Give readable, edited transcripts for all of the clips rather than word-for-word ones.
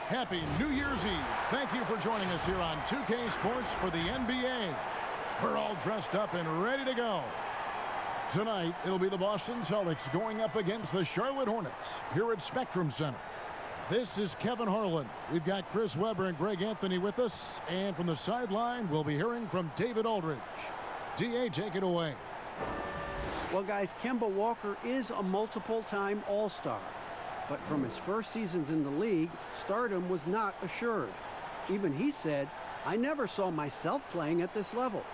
Happy New Year's Eve. Thank you for joining us here on 2K Sports for the NBA. We're all dressed up and ready to go. Tonight, it'll be the Boston Celtics going up against the Charlotte Hornets here at Spectrum Center. This is Kevin Harlan. We've got Chris Webber and Greg Anthony with us. And from the sideline, we'll be hearing from David Aldridge. D.A., take it away. Well, guys, Kemba Walker is a multiple-time All-Star. But from his first seasons in the league, stardom was not assured. Even he said, "I never saw myself playing at this level.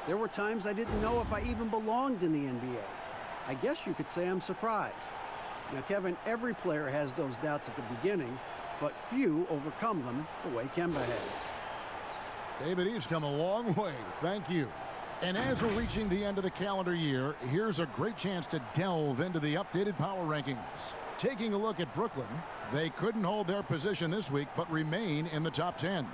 There were times I didn't know if I even belonged in the NBA. I guess you could say I'm surprised." Now, Kevin, every player has those doubts at the beginning, but few overcome them the way Kemba has. David, he's come a long way. Thank you. And as we're reaching the end of the calendar year, here's a great chance to delve into the updated power rankings. Taking a look at Brooklyn, they couldn't hold their position this week, but remain in the top 10.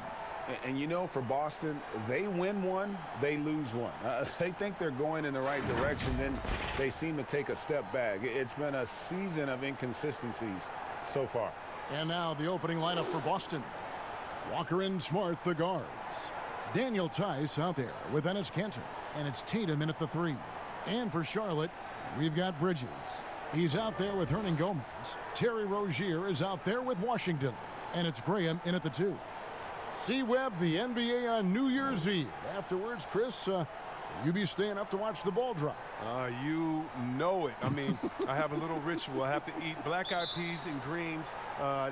And you know, for Boston, they win one, they lose one. They think they're going in the right direction, then they seem to take a step back. It's been a season of inconsistencies so far. And now the opening lineup for Boston. Walker and Smart, the guards. Daniel Tice out there with Enes Kanter, and it's Tatum in at the 3. And for Charlotte, we've got Bridges. He's out there with Hernan Gomez. Terry Rozier is out there with Washington, and it's Graham in at the 2. C-Web, the NBA on New Year's Eve. Afterwards, Chris, you be staying up to watch the ball drop. You know it. I mean, I have a little ritual. I have to eat black-eyed peas and greens.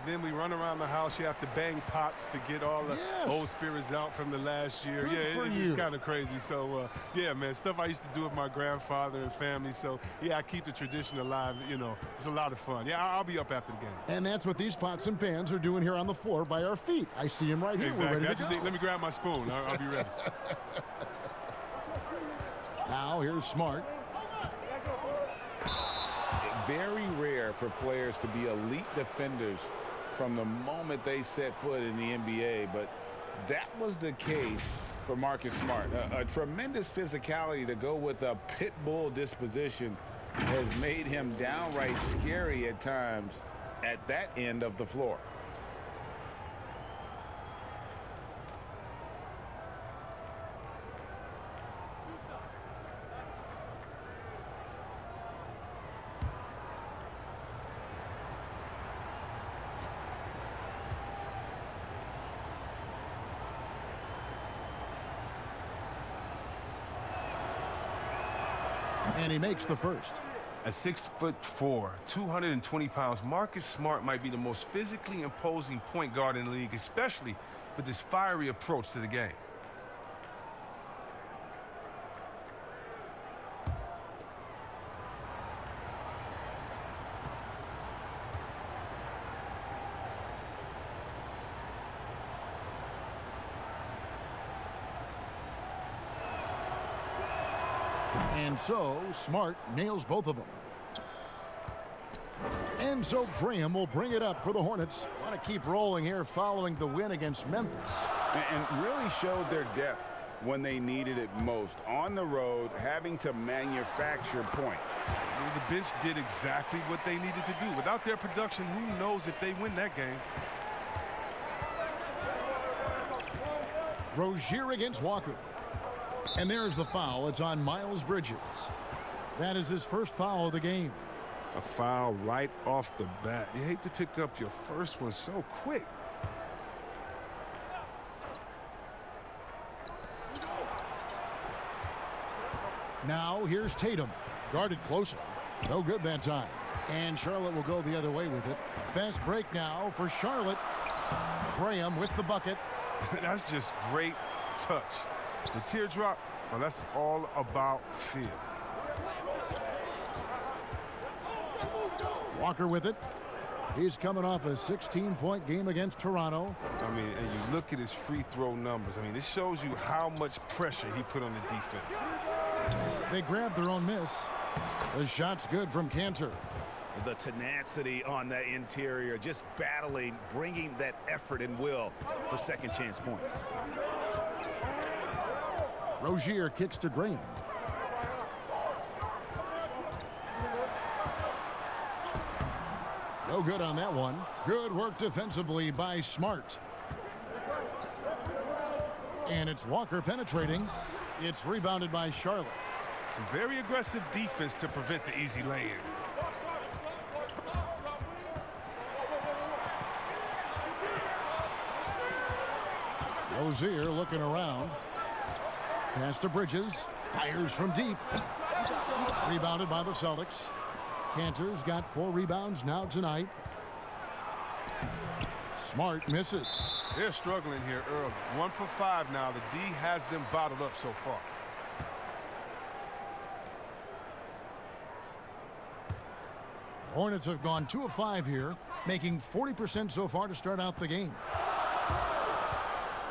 Then we run around the house. You have to bang pots to get all the old spirits out from the last year. It's kind of crazy. So, yeah, man, stuff I used to do with my grandfather and family. So, yeah, I keep the tradition alive. You know, it's a lot of fun. Yeah, I'll be up after the game. And that's what these pots and pans are doing here on the floor by our feet. I see him right here. Exactly. We're ready to go. Let me grab my spoon. I'll be ready. Now, here's Smart. Very rare for players to be elite defenders from the moment they set foot in the NBA, but that was the case for Marcus Smart. A tremendous physicality to go with a pit bull disposition has made him downright scary at times at that end of the floor. And he makes the first. At 6'4", 220 pounds, Marcus Smart might be the most physically imposing point guard in the league, especially with his fiery approach to the game. And so, Smart nails both of them. And so Graham will bring it up for the Hornets. Want to keep rolling here following the win against Memphis. And really showed their depth when they needed it most. On the road, having to manufacture points. The bench did exactly what they needed to do. Without their production, who knows if they win that game. Rozier against Walker. And there's the foul. It's on Miles Bridges. That is his first foul of the game. A foul right off the bat. You hate to pick up your first one so quick. Now here's Tatum. Guarded closely. No good that time. And Charlotte will go the other way with it. Fast break now for Charlotte. Graham with the bucket. That's just great touch. The teardrop, well, that's all about feel. Walker with it. He's coming off a 16-point game against Toronto. I mean, and you look at his free throw numbers. I mean, this shows you how much pressure he put on the defense. They grabbed their own miss. The shot's good from Kanter. The tenacity on the interior, just battling, bringing that effort and will for second chance points. Rozier kicks to Graham. No good on that one. Good work defensively by Smart. And it's Walker penetrating. It's rebounded by Charlotte. Some very aggressive defense to prevent the easy lay-in. Rozier looking around. Pass to Bridges. Fires from deep. Rebounded by the Celtics. Cantor's got 4 rebounds now tonight. Smart misses. They're struggling here early. 1 for 5 now. The D has them bottled up so far. Hornets have gone 2 of 5 here, making 40% so far to start out the game.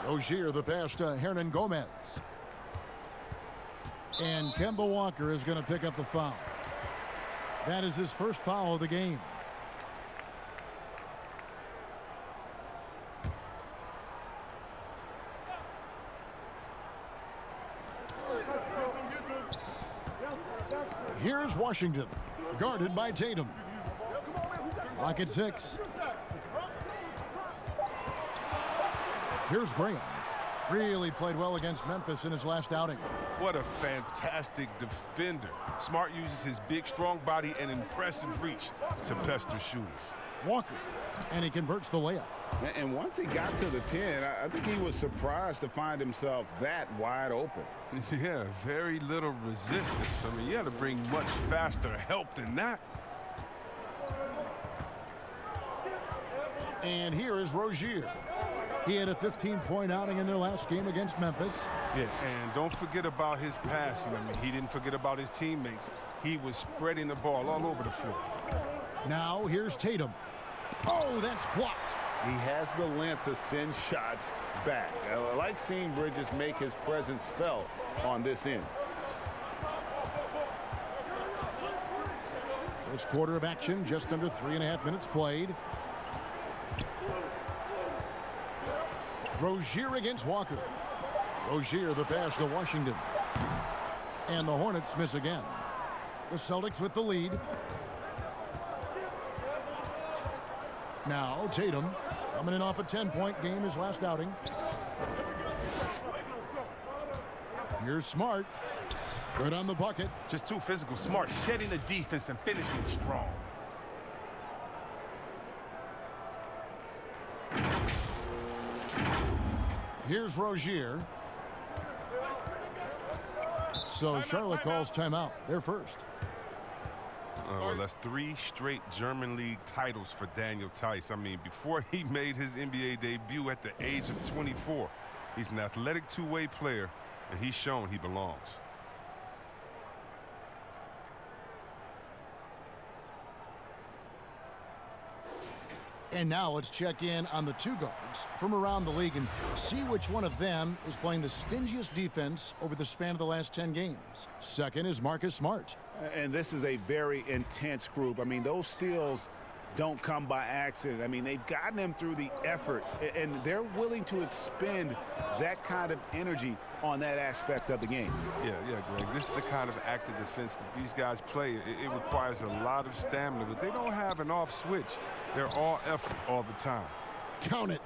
Rozier the pass to Hernan Gomez. And Kemba Walker is going to pick up the foul. That is his first foul of the game. Here's Washington, guarded by Tatum. Clock at 6. Here's Graham. Really played well against Memphis in his last outing. What a fantastic defender. Smart uses his big, strong body and impressive reach to pester shooters. Walker, and he converts the layup. And once he got to the 10, I think he was surprised to find himself that wide open. Yeah, very little resistance. I mean, you had to bring much faster help than that. And here is Rozier. He had a 15-point outing in their last game against Memphis. Yeah, and don't forget about his passing. I mean, he didn't forget about his teammates. He was spreading the ball all over the floor. Now here's Tatum. Oh, that's blocked. He has the length to send shots back. I like seeing Bridges make his presence felt on this end. First quarter of action, just under 3.5 minutes played. Rozier against Walker. Rozier the pass to Washington. And the Hornets miss again. The Celtics with the lead. Now Tatum coming in off a 10-point game his last outing. Here's Smart. Good on the bucket. Just too physical. Smart shedding the defense and finishing strong. Here's Rozier. So Charlotte calls timeout. They're first. Well, that's 3 straight German League titles for Daniel Theis. I mean, before he made his NBA debut at the age of 24, he's an athletic two-way player, and he's shown he belongs. And now let's check in on the 2 guards from around the league and see which one of them is playing the stingiest defense over the span of the last 10 games. Second is Marcus Smart. And this is a very intense group. I mean, those steals don't come by accident. I mean, they've gotten them through the effort, and they're willing to expend that kind of energy on that aspect of the game. Yeah, Greg. This is the kind of active defense that these guys play. It requires a lot of stamina, but they don't have an off switch. They're all effort all the time. Count it.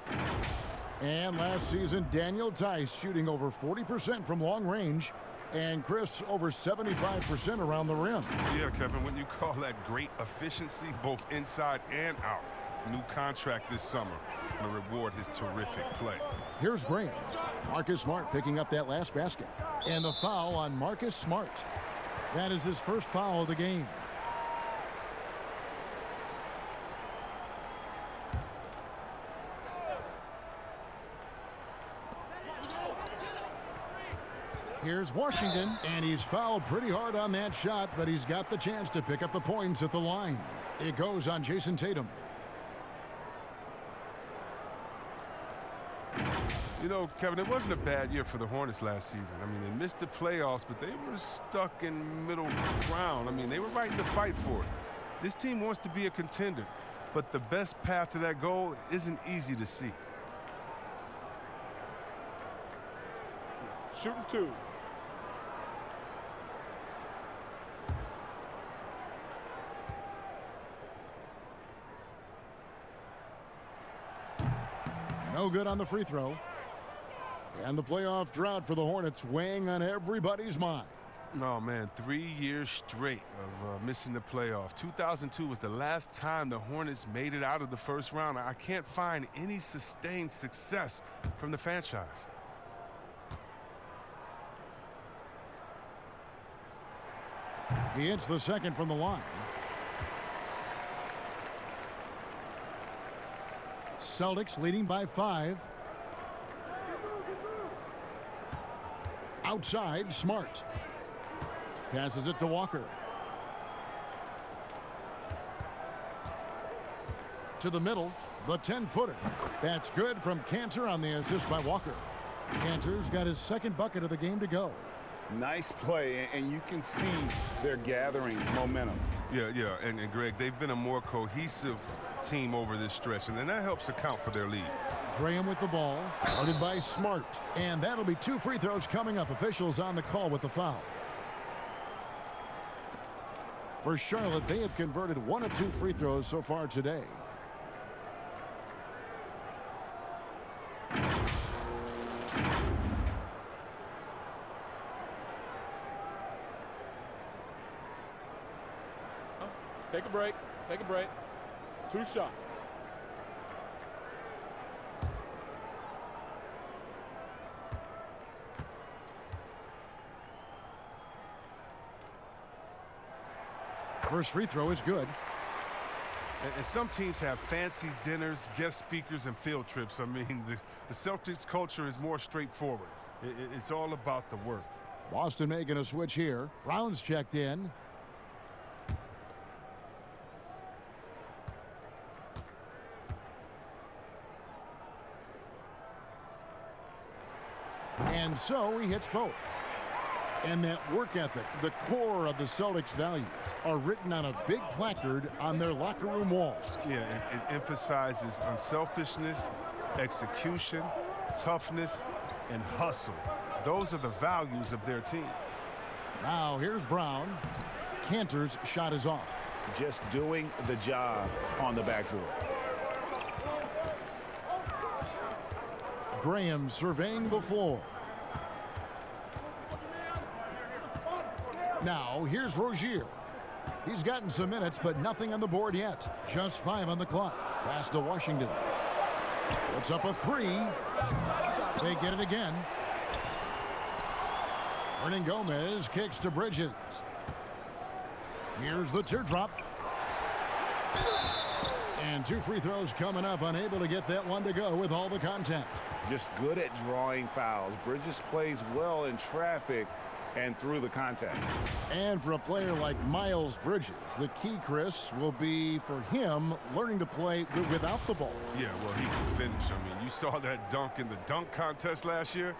And last season, Daniel Theis shooting over 40% from long range, and Chris over 75% around the rim. Yeah, Kevin, wouldn't you call that great efficiency, both inside and out? New contract this summer to reward his terrific play. Here's Graham. Marcus Smart picking up that last basket. And the foul on Marcus Smart. That is his first foul of the game. Here's Washington, and he's fouled pretty hard on that shot, but he's got the chance to pick up the points at the line. It goes on Jason Tatum. You know, Kevin, it wasn't a bad year for the Hornets last season. I mean, they missed the playoffs, but they were stuck in middle ground. I mean, they were right in the fight for it. This team wants to be a contender, but the best path to that goal isn't easy to see. Shooting 2. No good on the free throw. And the playoff drought for the Hornets weighing on everybody's mind. Oh, man, 3 years straight of missing the playoff. 2002 was the last time the Hornets made it out of the first round. I can't find any sustained success from the franchise. He hits the second from the line. Celtics leading by 5. Outside, Smart. Passes it to Walker. To the middle, the 10-footer. That's good from Cantor on the assist by Walker. Cantor's got his second bucket of the game to go. Nice play, and you can see they're gathering momentum. Yeah, and Greg, they've been a more cohesive team over this stretch, and then that helps account for their lead. Graham with the ball, guarded by Smart. And that'll be 2 free throws coming up. Officials on the call with the foul. For Charlotte, they have converted 1 of 2 free throws so far today. Take a break. Take a break. 2 shots. First free throw is good. And some teams have fancy dinners, guest speakers, and field trips. I mean, the Celtics culture is more straightforward. It's all about the work. Boston making a switch here. Brown's checked in. And so he hits both. And that work ethic, the core of the Celtics values, are written on a big placard on their locker room wall. Yeah, it emphasizes unselfishness, execution, toughness, and hustle. Those are the values of their team. Now here's Brown. Cantor's shot is off. Just doing the job on the backboard. Graham surveying the floor. Now here's Rozier. He's gotten some minutes, but nothing on the board yet. Just 5 on the clock. Pass to Washington. Puts up a 3. They get it again. Hernan Gomez kicks to Bridges. Here's the teardrop. And 2 free throws coming up. Unable to get that one to go with all the contact. Just good at drawing fouls. Bridges plays well in traffic and through the contact. And for a player like Miles Bridges, the key, Chris, will be for him learning to play without the ball. Yeah, well, he can finish. I mean, you saw that dunk in the dunk contest last year.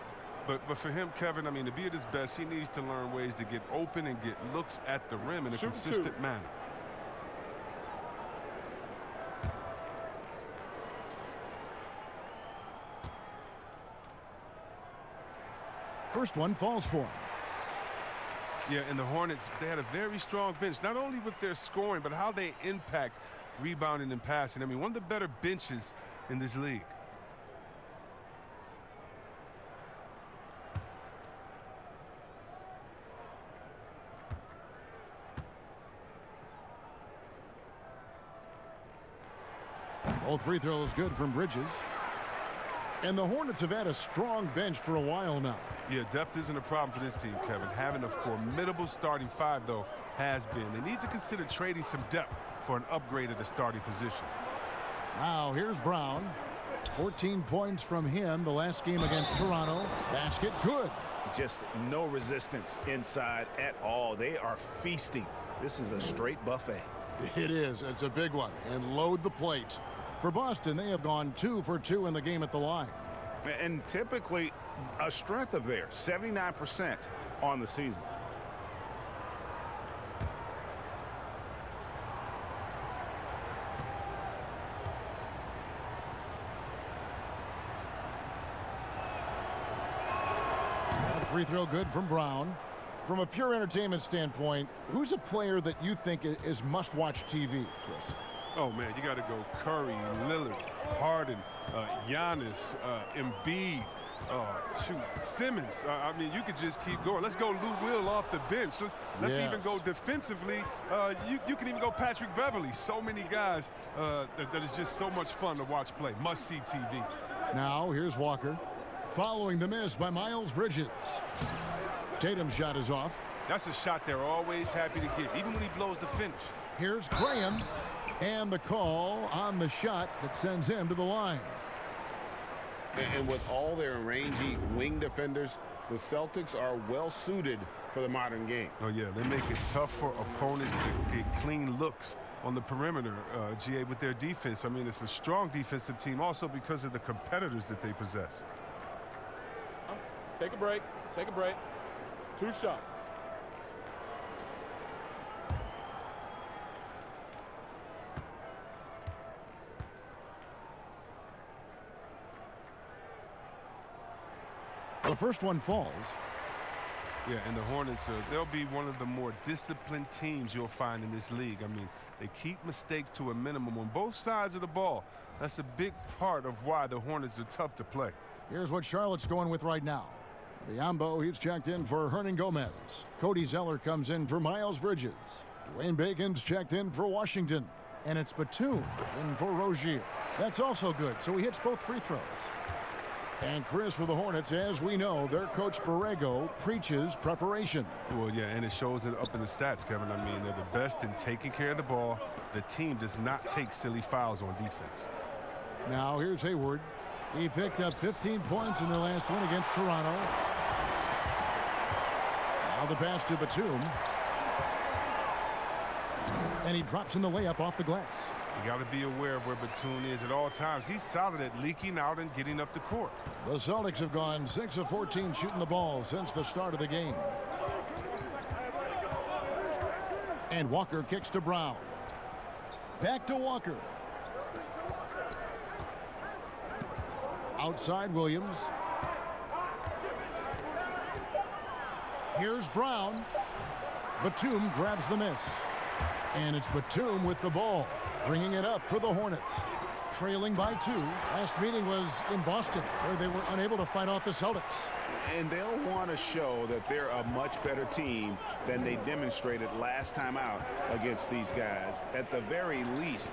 But for him, Kevin, I mean, to be at his best, he needs to learn ways to get open and get looks at the rim in a consistent manner. First one falls for him. Yeah, and the Hornets, they had a very strong bench, not only with their scoring, but how they impact rebounding and passing. I mean, one of the better benches in this league. Both free throws good from Bridges. And the Hornets have had a strong bench for a while now. Yeah, depth isn't a problem for this team, Kevin. Having a formidable starting 5, though, has been. They need to consider trading some depth for an upgrade at the starting position. Now here's Brown. 14 points from him the last game against Toronto. Basket good. Just no resistance inside at all. They are feasting. This is a straight buffet. It is. It's a big one. And load the plate. For Boston, they have gone 2 for 2 in the game at the line. And typically a strength of theirs, 79% on the season. That free throw good from Brown. From a pure entertainment standpoint, who's a player that you think is must-watch TV, Chris? Oh, man, you got to go Curry, Lillard, Harden, Giannis, Embiid, shoot, Simmons. I mean, you could just keep going. Let's go Lou Will off the bench. Let's even go defensively. You can even go Patrick Beverly. So many guys that is just so much fun to watch play. Must-see TV. Now, here's Walker. Following the miss by Miles Bridges. Tatum's shot is off. That's a shot they're always happy to get, even when he blows the finish. Here's Graham. And the call on the shot that sends him to the line. And with all their rangy wing defenders, the Celtics are well suited for the modern game. Oh, yeah, they make it tough for opponents to get clean looks on the perimeter, GA, with their defense. I mean, it's a strong defensive team also because of the competitors that they possess. Take a break. Take a break. 2 shots. The first one falls. Yeah, and the Hornets, they'll be one of the more disciplined teams you'll find in this league. I mean, they keep mistakes to a minimum on both sides of the ball. That's a big part of why the Hornets are tough to play. Here's what Charlotte's going with right now. Biombo, he's checked in for Hernan Gomez. Cody Zeller comes in for Miles Bridges. Dwayne Bacon's checked in for Washington. And it's Batum in for Rozier. That's also good, so he hits both free throws. And Chris, for the Hornets, as we know, their coach Borrego preaches preparation. Well, yeah, and it shows it up in the stats, Kevin. I mean, they're the best in taking care of the ball. The team does not take silly fouls on defense. Now here's Hayward. He picked up 15 points in their last win against Toronto. Now the pass to Batum. And he drops in the layup off the glass. You got to be aware of where Batum is at all times. He's solid at leaking out and getting up the court. The Celtics have gone 6 of 14 shooting the ball since the start of the game. And Walker kicks to Brown. Back to Walker. Outside Williams. Here's Brown. Batum grabs the miss. And it's Batum with the ball, bringing it up for the Hornets. Trailing by 2. Last meeting was in Boston, where they were unable to fight off the Celtics. And they'll want to show that they're a much better team than they demonstrated last time out against these guys. At the very least,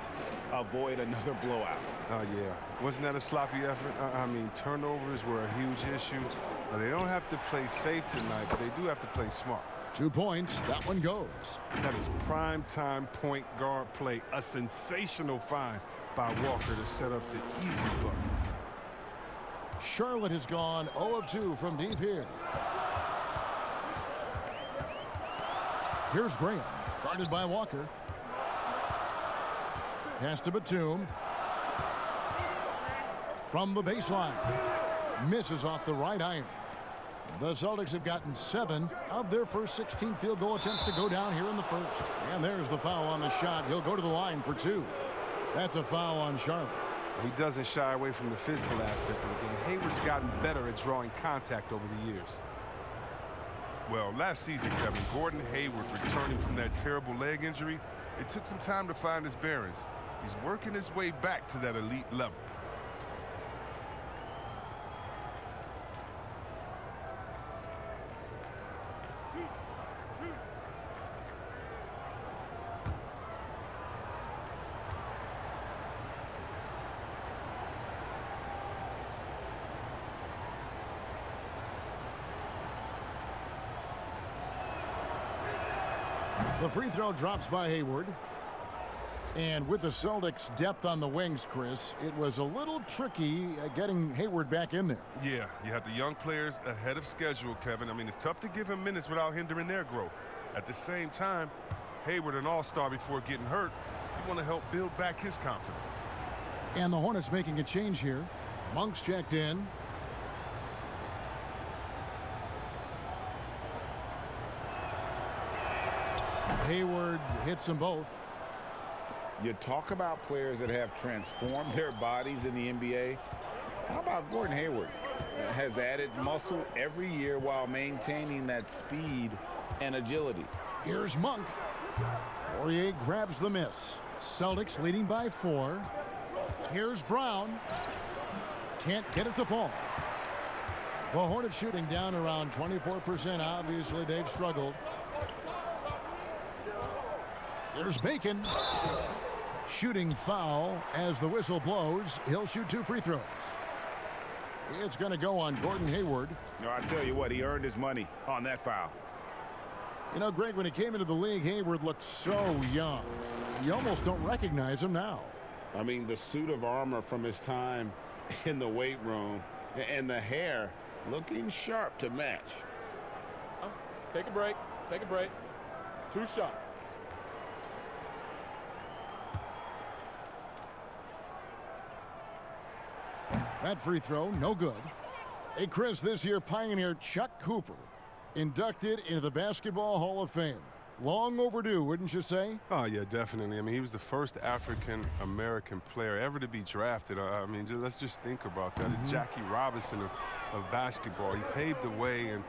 avoid another blowout. Oh, yeah. Wasn't that a sloppy effort? I mean, turnovers were a huge issue. They don't have to play safe tonight, but they do have to play smart. 2 points. That one goes. That is prime-time point guard play. A sensational find by Walker to set up the easy bucket. Charlotte has gone 0 of 2 from deep here. Here's Graham, guarded by Walker. Pass to Batum. From the baseline. Misses off the right iron. The Celtics have gotten 7 of their first 16 field goal attempts to go down here in the first. And there's the foul on the shot. He'll go to the line for 2. That's a foul on Charlotte. He doesn't shy away from the physical aspect of the game. Hayward's gotten better at drawing contact over the years. Well, last season, Kevin, Gordon Hayward returning from that terrible leg injury, it took some time to find his bearings. He's working his way back to that elite level. The free throw drops by Hayward. And with the Celtics' depth on the wings, Chris, it was a little tricky getting Hayward back in there. Yeah, you have the young players ahead of schedule, Kevin. I mean, it's tough to give him minutes without hindering their growth. At the same time, Hayward, an all-star before getting hurt, you want to help build back his confidence. And the Hornets making a change here. Monk's checked in. Hayward hits them both. You talk about players that have transformed their bodies in the NBA. How about Gordon Hayward? Has added muscle every year while maintaining that speed and agility. Here's Monk. Poirier grabs the miss. Celtics leading by 4. Here's Brown. Can't get it to fall. The Hornets shooting down around 24%. Obviously, they've struggled. Here's Bacon. Shooting foul as the whistle blows. He'll shoot 2 free throws. It's going to go on Gordon Hayward. No, I tell you what, he earned his money on that foul. You know, Greg, when he came into the league, Hayward looked so young. You almost don't recognize him now. I mean, the suit of armor from his time in the weight room and the hair looking sharp to match. Take a break. Take a break. 2 shots. That free throw, no good. Hey, Chris, this year Pioneer Chuck Cooper inducted into the Basketball Hall of Fame. Long overdue, wouldn't you say? Oh, yeah, definitely. I mean, he was the first African-American player ever to be drafted. I mean, let's just think about that. The Jackie Robinson of basketball. He paved the way, and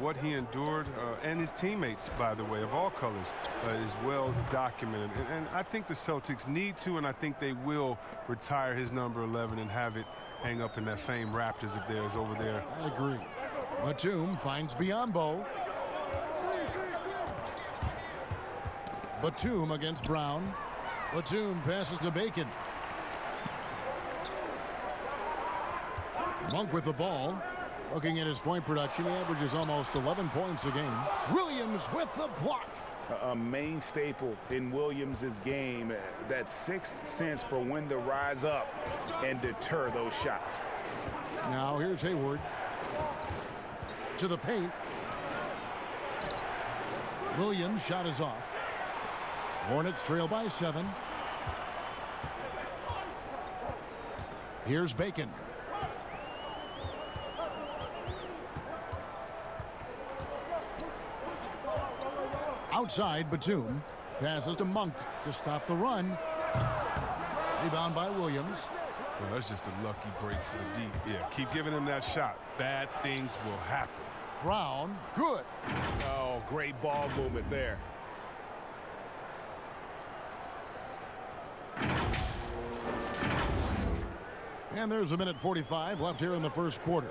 what he endured, and his teammates, by the way, of all colors, is well documented. And I think the Celtics need to, and I think they will retire his number 11 and have it hang up in that famed Raptors of theirs over there. I agree. Batum finds Biyombo. Batum against Brown. Batum passes to Bacon. Monk with the ball. Looking at his point production, he averages almost 11 points a game. Williams with the block. A main staple in Williams' game, that 6th sense for when to rise up and deter those shots. Now here's Hayward. To the paint. Williams' shot is off. Hornets trail by 7. Here's Bacon. Outside, Batum passes to Monk to stop the run. Rebound by Williams. Well, that's just a lucky break for the deep. Yeah, keep giving him that shot. Bad things will happen. Brown, good. Oh, great ball movement there. And there's a minute 45 left here in the first quarter.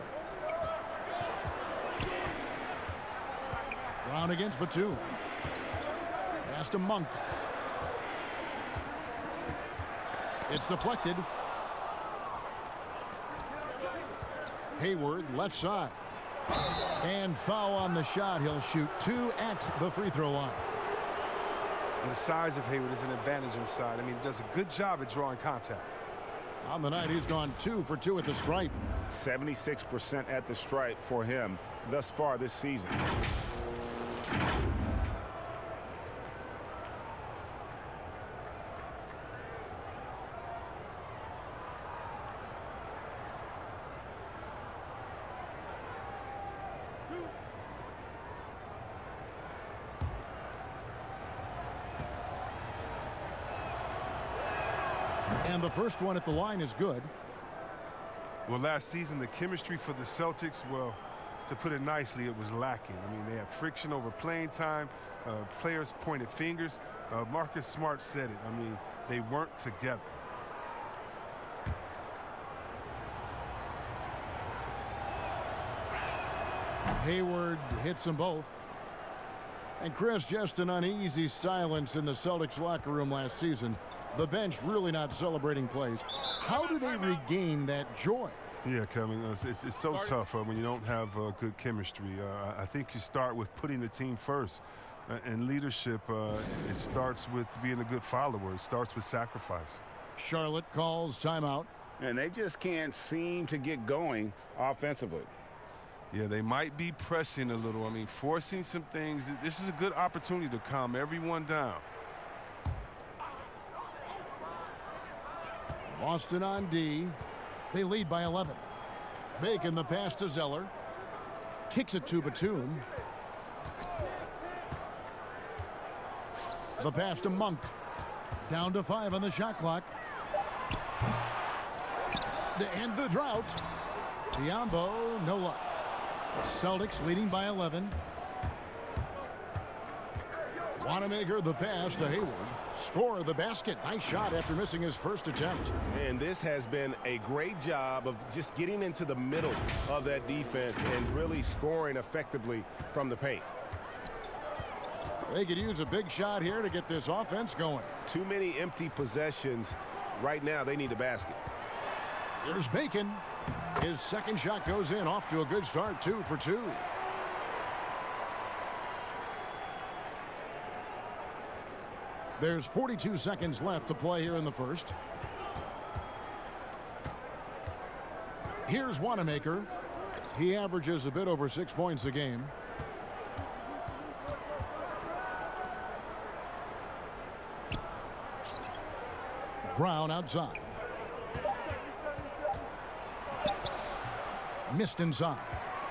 Brown against Batum. Pass to Monk. It's deflected. Hayward left side. And foul on the shot. He'll shoot 2 at the free throw line. And the size of Hayward is an advantage inside. I mean, he does a good job at drawing contact. On the night, he's gone 2 for 2 at the stripe. 76% at the stripe for him thus far this season. And the first one at the line is good. Well, last season, the chemistry for the Celtics, well, to put it nicely, it was lacking. I mean, they had friction over playing time. Players pointed fingers. Marcus Smart said it. I mean, they weren't together. Hayward hits them both. And Chris, just an uneasy silence in the Celtics locker room last season. The bench really not celebrating plays. How do they regain that joy? Yeah, Kevin, it's so tough when you don't have good chemistry. I think you start with putting the team first. And leadership, it starts with being a good follower. It starts with sacrifice. Charlotte calls timeout. And they just can't seem to get going offensively. Yeah, they might be pressing a little. I mean, forcing some things. This is a good opportunity to calm everyone down. Boston on D. They lead by 11. Bacon the pass to Zeller. Kicks it to Batum. The pass to Monk. Down to 5 on the shot clock. To end the drought. Biyombo, no luck. Celtics leading by 11. Wanamaker the pass to Hayward. Score the basket. Nice shot after missing his first attempt. And this has been a great job of just getting into the middle of that defense and really scoring effectively from the paint. They could use a big shot here to get this offense going. Too many empty possessions. Right now, they need a basket. Here's Bacon. His second shot goes in, off to a good start, 2 for 2. There's 42 seconds left to play here in the first. Here's Wanamaker. He averages a bit over 6 points a game. Brown outside. Missed inside.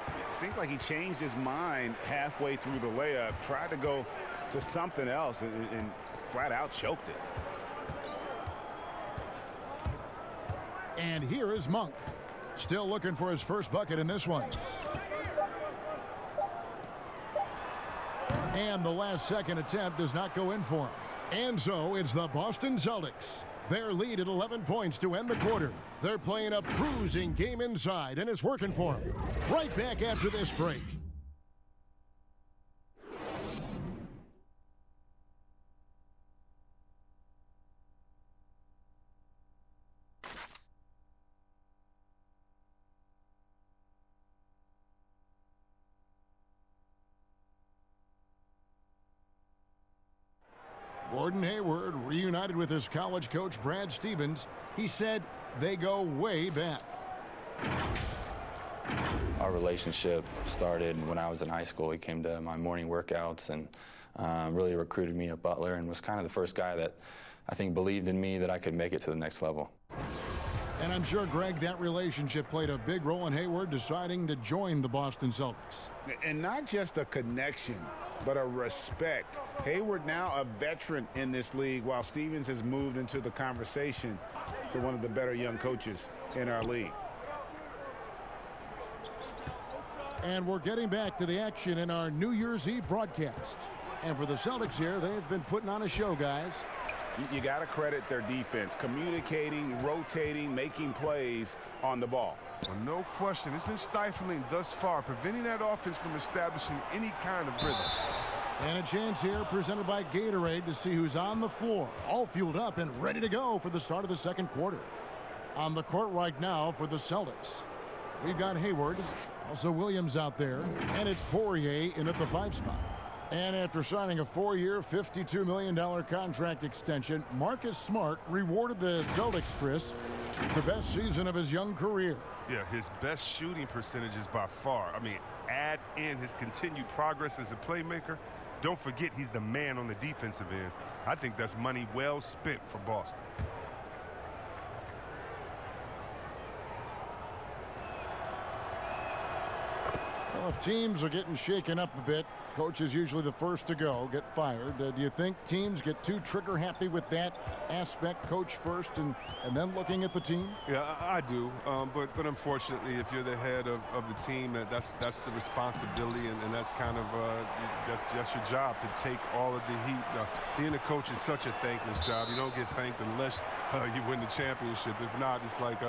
It seemed like he changed his mind halfway through the layup, tried to go to something else, and flat out choked it. And here is Monk. Still looking for his first bucket in this one. And the last second attempt does not go in for him. And so it's the Boston Celtics. Their lead at 11 points to end the quarter. They're playing a bruising game inside, and it's working for them. Right back after this break. Gordon Hayward reunited with his college coach Brad Stevens. He said they go way back. Our relationship started when I was in high school. He came to my morning workouts and really recruited me at Butler and was kind of the first guy that I think believed in me that I could make it to the next level. And I'm sure, Greg, that relationship played a big role in Hayward deciding to join the Boston Celtics. And not just a connection, but a respect. Hayward now a veteran in this league, while Stevens has moved into the conversation for one of the better young coaches in our league. And we're getting back to the action in our New Year's Eve broadcast. And for the Celtics here, they've been putting on a show, guys. You got to credit their defense, communicating, rotating, making plays on the ball. Well, no question. It's been stifling thus far, preventing that offense from establishing any kind of rhythm. And a chance here presented by Gatorade to see who's on the floor, all fueled up and ready to go for the start of the second quarter. On the court right now for the Celtics, we've got Hayward, also Williams out there, and it's Poirier in at the 5 spot. And after signing a 4-year, $52 million contract extension, Marcus Smart rewarded the Celtics, Chris, the best season of his young career. Yeah, his best shooting percentages by far. I mean, add in his continued progress as a playmaker. Don't forget he's the man on the defensive end. I think that's money well spent for Boston. Well, if teams are getting shaken up a bit, coach is usually the first to go, get fired. Do you think teams get too trigger happy with that aspect, coach first and then looking at the team? Yeah, I do. But unfortunately, if you're the head of the team, that's the responsibility, and that's kind of that's your job to take all of the heat. Being a coach is such a thankless job. You don't get thanked unless you win the championship. If not, it's like,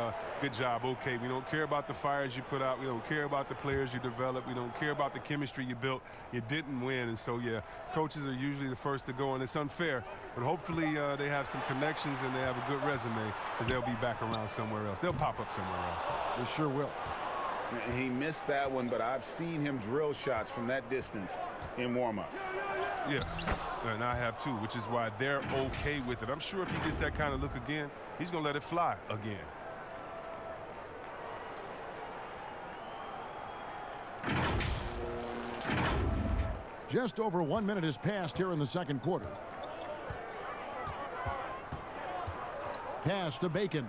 good job, okay. We don't care about the fires you put out. We don't care about the players you develop. We don't care about the chemistry you built. You didn't win, and so, yeah, coaches are usually the first to go, and it's unfair. But hopefully they have some connections and they have a good resume, because they'll be back around somewhere else. They'll pop up somewhere else. They sure will. He missed that one, but I've seen him drill shots from that distance in warm-ups. Yeah, and I have too, which is why they're okay with it. I'm sure if he gets that kind of look again, he's going to let it fly again. Just over 1 minute has passed here in the second quarter. Pass to Bacon.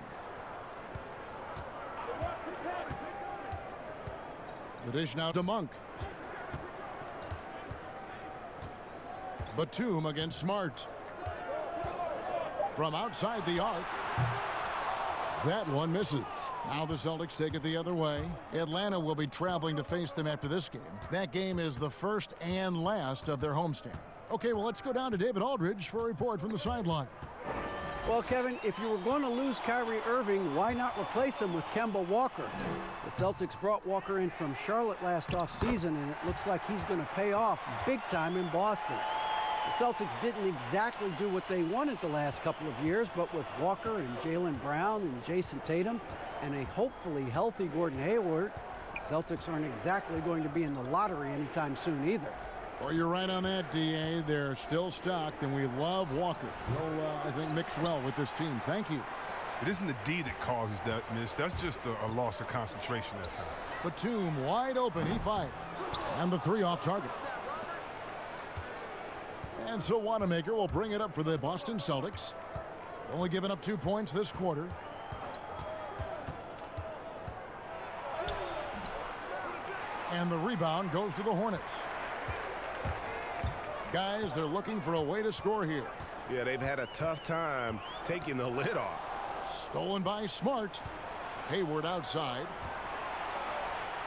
The dish now to Monk. Batum against Smart. From outside the arc. That one misses. Now the Celtics take it the other way. Atlanta will be traveling to face them after this game. That game is the first and last of their homestand. Okay, well, let's go down to David Aldridge for a report from the sideline. Well, Kevin, if you were going to lose Kyrie Irving, why not replace him with Kemba Walker? The Celtics brought Walker in from Charlotte last offseason, and it looks like he's going to pay off big time in Boston. The Celtics didn't exactly do what they wanted the last couple of years, but with Walker and Jaylen Brown and Jason Tatum and a hopefully healthy Gordon Hayward, the Celtics aren't exactly going to be in the lottery anytime soon either. Well, you're right on that, D.A. They're still stocked, and we love Walker. He'll, I think, mix well with this team. Thank you. It isn't the D that causes that miss. That's just a loss of concentration that time. Batum wide open. He fires. And the three off target. And so Wanamaker will bring it up for the Boston Celtics. Only giving up 2 points this quarter. And the rebound goes to the Hornets. Guys, they're looking for a way to score here. Yeah, they've had a tough time taking the lid off. Stolen by Smart. Hayward outside.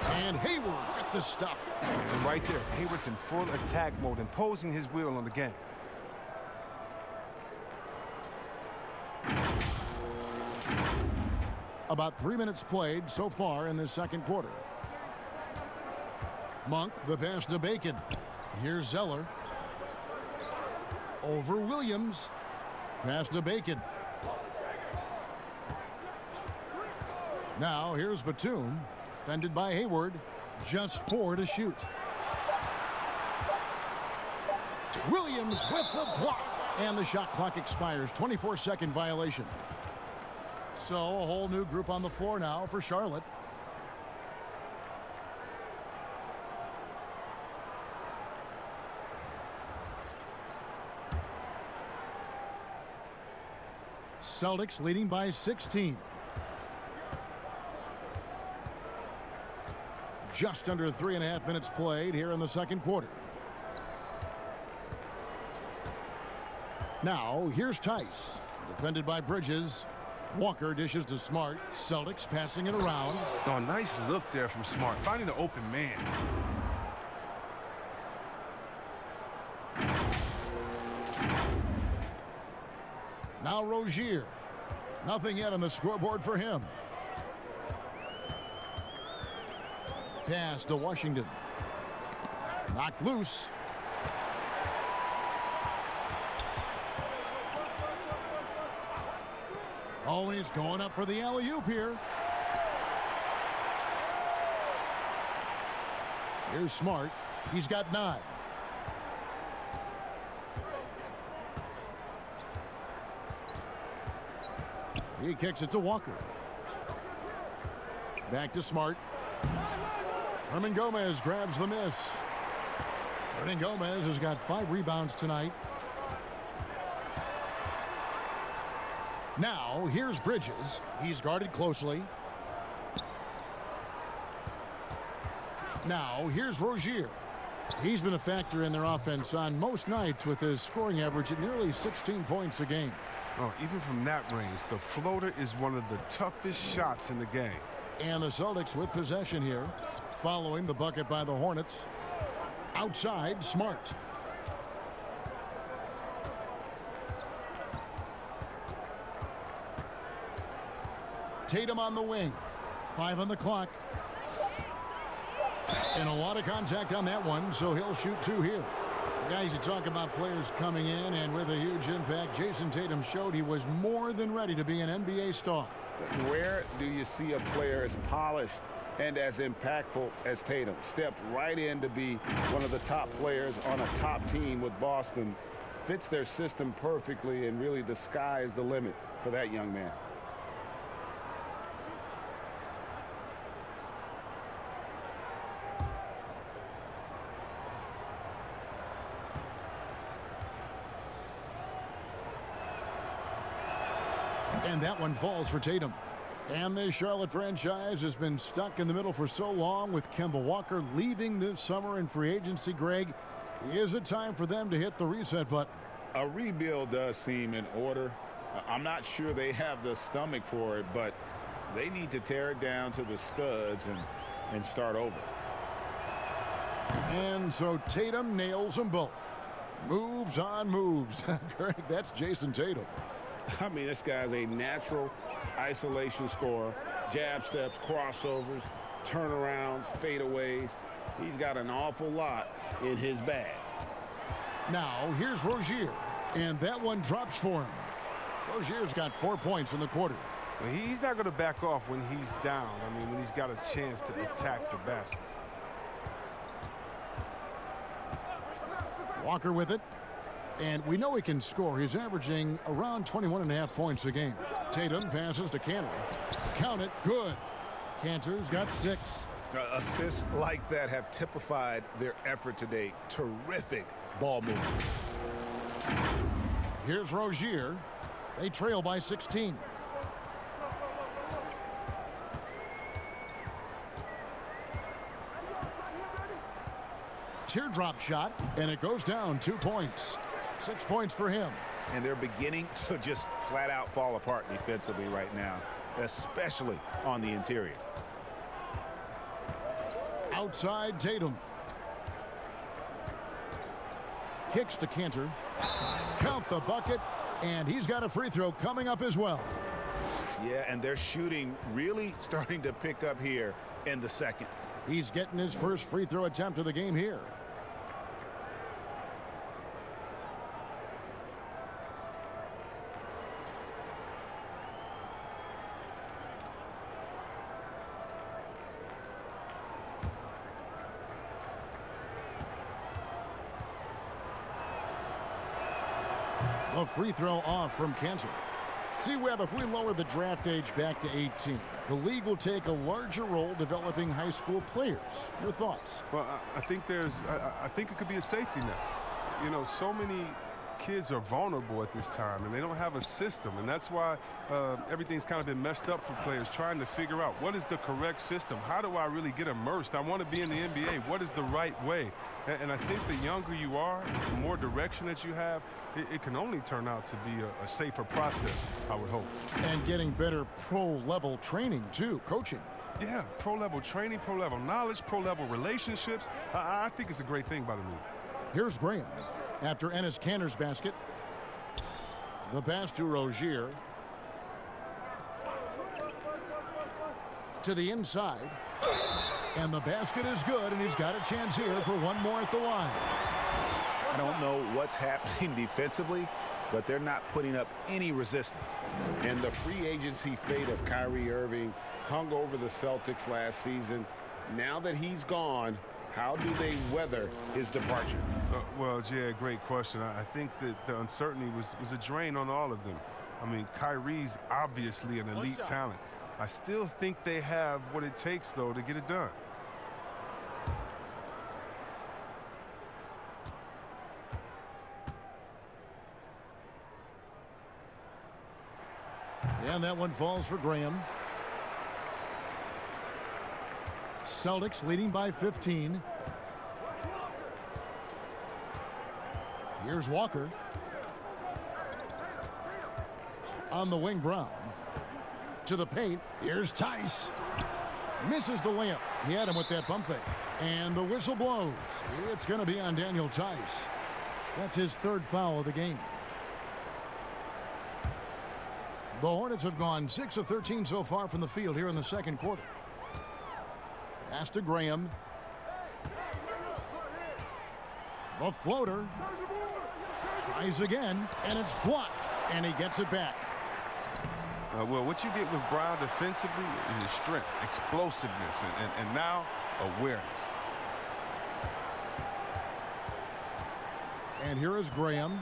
And Hayward with the stuff. And right there, Hayward's in full attack mode, imposing his will on the game. About 3 minutes played so far in this second quarter. Monk, the pass to Bacon. Here's Zeller. Over Williams. Pass to Bacon. Now here's Batum. Defended by Hayward. Just 4 to shoot. Williams with the block. And the shot clock expires. 24-second violation. So a whole new group on the floor now for Charlotte. Celtics leading by 16. Just under 3.5 minutes played here in the second quarter. Now here's Tice. Defended by Bridges. Walker dishes to Smart. Celtics passing it around. Oh, nice look there from Smart, finding the open man. Now Rozier. Nothing yet on the scoreboard for him. Pass to Washington. Knocked loose. Oh, he's going up for the alley-oop here. Here's Smart. He's got 9. He kicks it to Walker. Back to Smart. Hernan Gomez grabs the miss. Hernan Gomez has got 5 rebounds tonight. Now, here's Bridges. He's guarded closely. Now, here's Rozier. He's been a factor in their offense on most nights with his scoring average at nearly 16 points a game. Oh, even from that range, the floater is one of the toughest shots in the game. And the Celtics with possession here, following the bucket by the Hornets. Outside, Smart. Tatum on the wing. 5 on the clock. And a lot of contact on that one, so he'll shoot 2 here. Guys, you talk about players coming in and with a huge impact. Jason Tatum showed he was more than ready to be an NBA star. Where do you see a player as polished and as impactful as Tatum? Stepped right in to be one of the top players on a top team with Boston. Fits their system perfectly, and really the sky is the limit for that young man. And that one falls for Tatum. And the Charlotte franchise has been stuck in the middle for so long with Kemba Walker leaving this summer in free agency. Greg, is it time for them to hit the reset button? A rebuild does seem in order. I'm not sure they have the stomach for it, but They need to tear it down to the studs and start over. And so Tatum nails them both. Moves on moves. Greg, that's Jason Tatum. I mean, this guy's a natural isolation scorer. Jab steps, crossovers, turnarounds, fadeaways. He's got an awful lot in his bag. Now, here's Rozier. And that one drops for him. Rozier's got 4 points in the quarter. Well, he's not going to back off when he's down. I mean, when he's got a chance to attack the basket. Walker with it. And we know he can score. He's averaging around 21.5 points a game. Tatum passes to Cantor. Count it. Good. Cantor's got 6. Assists like that have typified their effort today. Terrific ball movement. Here's Rozier. They trail by 16. Teardrop shot, and it goes down 2 points. 6 points for him. And they're beginning to just flat out fall apart defensively right now, especially on the interior. Outside Tatum. Kicks to Cantor. Count the bucket, and he's got a free throw coming up as well. Yeah, and their shooting really starting to pick up here in the second. He's getting his first free throw attempt of the game here. A free throw off from Cantor. See, Webb, if we lower the draft age back to 18, the league will take a larger role developing high school players. Your thoughts? Well, I think I think it could be a safety net. You know, so many kids are vulnerable at this time, and they don't have a system, and that's why everything's kind of been messed up for players trying to figure out what is the correct system. How do I really get immersed? I want to be in the NBA. What is the right way? And I think the younger you are, the more direction that you have, it can only turn out to be a safer process, I would hope. And getting better pro-level training, too, coaching. Yeah, pro-level training, pro-level knowledge, pro-level relationships. I think it's a great thing by the league. Here's Graham. After Enes Kanter's basket. The pass to Rozier. To the inside. And the basket is good, and he's got a chance here for one more at the line. I don't know what's happening defensively, but they're not putting up any resistance. And the free agency fate of Kyrie Irving hung over the Celtics last season. Now that he's gone, how do they weather his departure? Well, yeah, great question. I think that the uncertainty was a drain on all of them. I mean, Kyrie's obviously an elite talent. I still think they have what it takes, though, to get it done. And that one falls for Graham. Celtics leading by 15. Here's Walker. On the wing, Brown. To the paint. Here's Tice. Misses the layup. He had him with that pump fake. And the whistle blows. It's going to be on Daniel Tice. That's his third foul of the game. The Hornets have gone 6 of 13 so far from the field here in the second quarter. Pass to Graham. The floater. Tries again, and it's blocked, and he gets it back. Well, what you get with Brown defensively is strength, explosiveness, and now awareness. And here is Graham.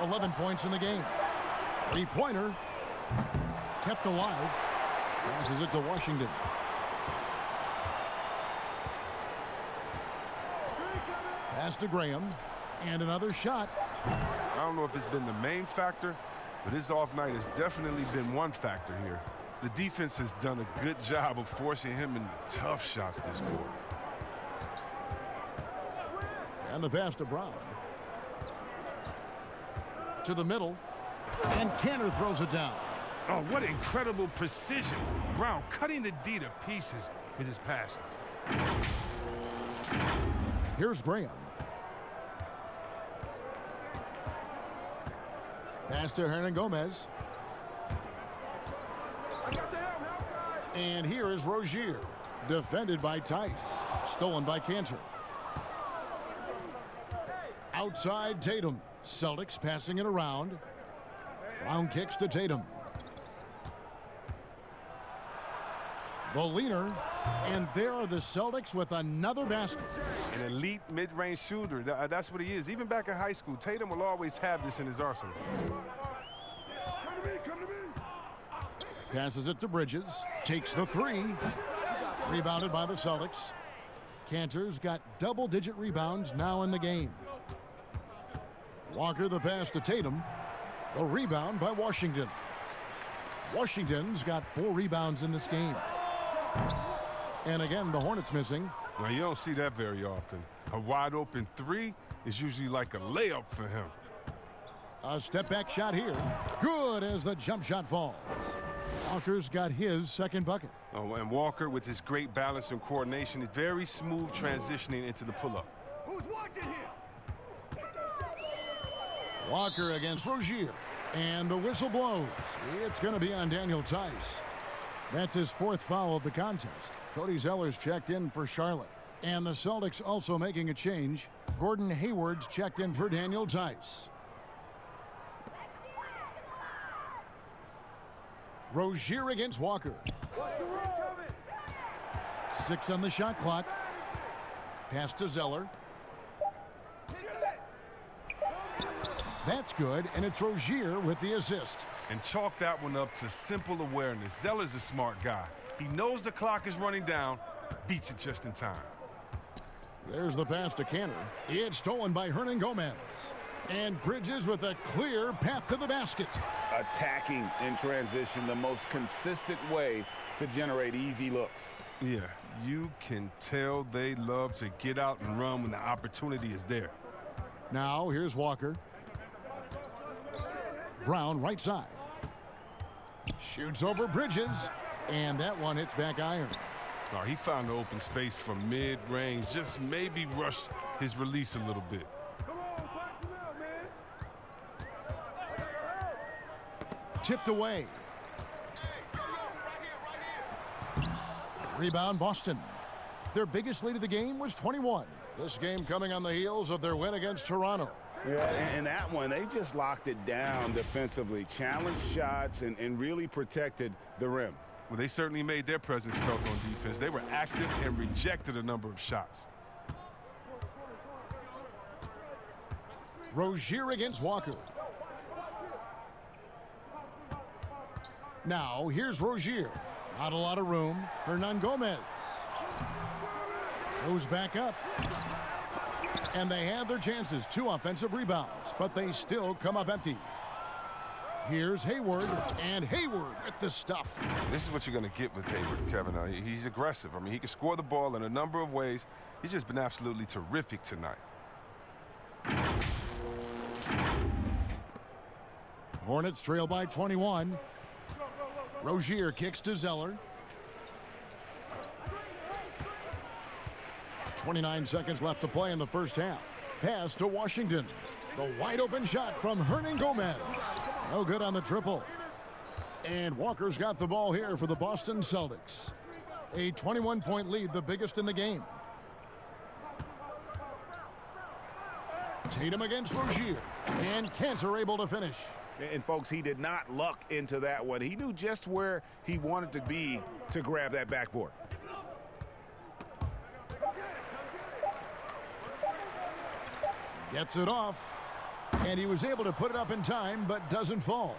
11 points in the game. Three-pointer. Kept alive. Passes it to Washington. Pass to Graham. And another shot. I don't know if it's been the main factor, but his off night has definitely been one factor here. The defense has done a good job of forcing him into tough shots this quarter. And the pass to Brown. To the middle. And Cantor throws it down. Oh, what incredible precision. Brown cutting the D to pieces with his passing. Here's Graham. Pass to Hernan Gomez. And here is Rozier. Defended by Tice. Stolen by Cantor. Outside Tatum. Celtics passing it around. Brown kicks to Tatum. The leaner. And there are the Celtics with another basket. An elite mid-range shooter. That's what he is. Even back in high school, Tatum will always have this in his arsenal. Passes it to Bridges. Takes the three. Rebounded by the Celtics. Cantor's got double-digit rebounds now in the game. Walker the pass to Tatum. The rebound by Washington. Washington's got 4 rebounds in this game. And again, the Hornets missing. Well, you don't see that very often. A wide-open three is usually like a layup for him. A step-back shot here. Good as the jump shot falls. Walker's got his second bucket. Oh, and Walker, with his great balance and coordination, is very smooth transitioning into the pull-up. Who's watching here? Walker against Rozier. And the whistle blows. It's going to be on Daniel Tice. That's his 4th foul of the contest. Cody Zeller's checked in for Charlotte. And the Celtics also making a change. Gordon Hayward's checked in for Daniel Tice. Rozier against Walker. 6 on the shot clock. Pass to Zeller. That's good, and it's Rozier with the assist. And chalk that one up to simple awareness. Zeller's a smart guy. He knows the clock is running down, beats it just in time. There's the pass to Cantor. It's stolen by Hernan Gomez. And Bridges with a clear path to the basket. Attacking in transition, the most consistent way to generate easy looks. Yeah, you can tell they love to get out and run when the opportunity is there. Now, here's Walker. Brown, right side. Shoots over Bridges. And that one hits back iron. Oh, he found the open space from mid-range. Just maybe rushed his release a little bit. Tipped away. Rebound Boston. Their biggest lead of the game was 21. This game coming on the heels of their win against Toronto. Yeah, and that one, they just locked it down defensively. Challenged shots and really protected the rim. Well, they certainly made their presence felt on defense. They were active and rejected a number of shots. Rozier against Walker. Now, here's Rozier. Not a lot of room. Hernan Gomez. Goes back up. And they had their chances. 2 offensive rebounds, but they still come up empty. Here's Hayward, and Hayward with the stuff. This is what you're going to get with Hayward, Kevin. He's aggressive. I mean, he can score the ball in a number of ways. He's just been absolutely terrific tonight. Hornets trail by 21. Rozier kicks to Zeller. 29 seconds left to play in the first half. Pass to Washington. The wide open shot from Hernan Gomez. No good on the triple. And Walker's got the ball here for the Boston Celtics. A 21-point lead, the biggest in the game. Tatum against Rozier. And Cantor able to finish. And, folks, he did not luck into that one. He knew just where he wanted to be to grab that backboard. Gets it off. And he was able to put it up in time, but doesn't fall.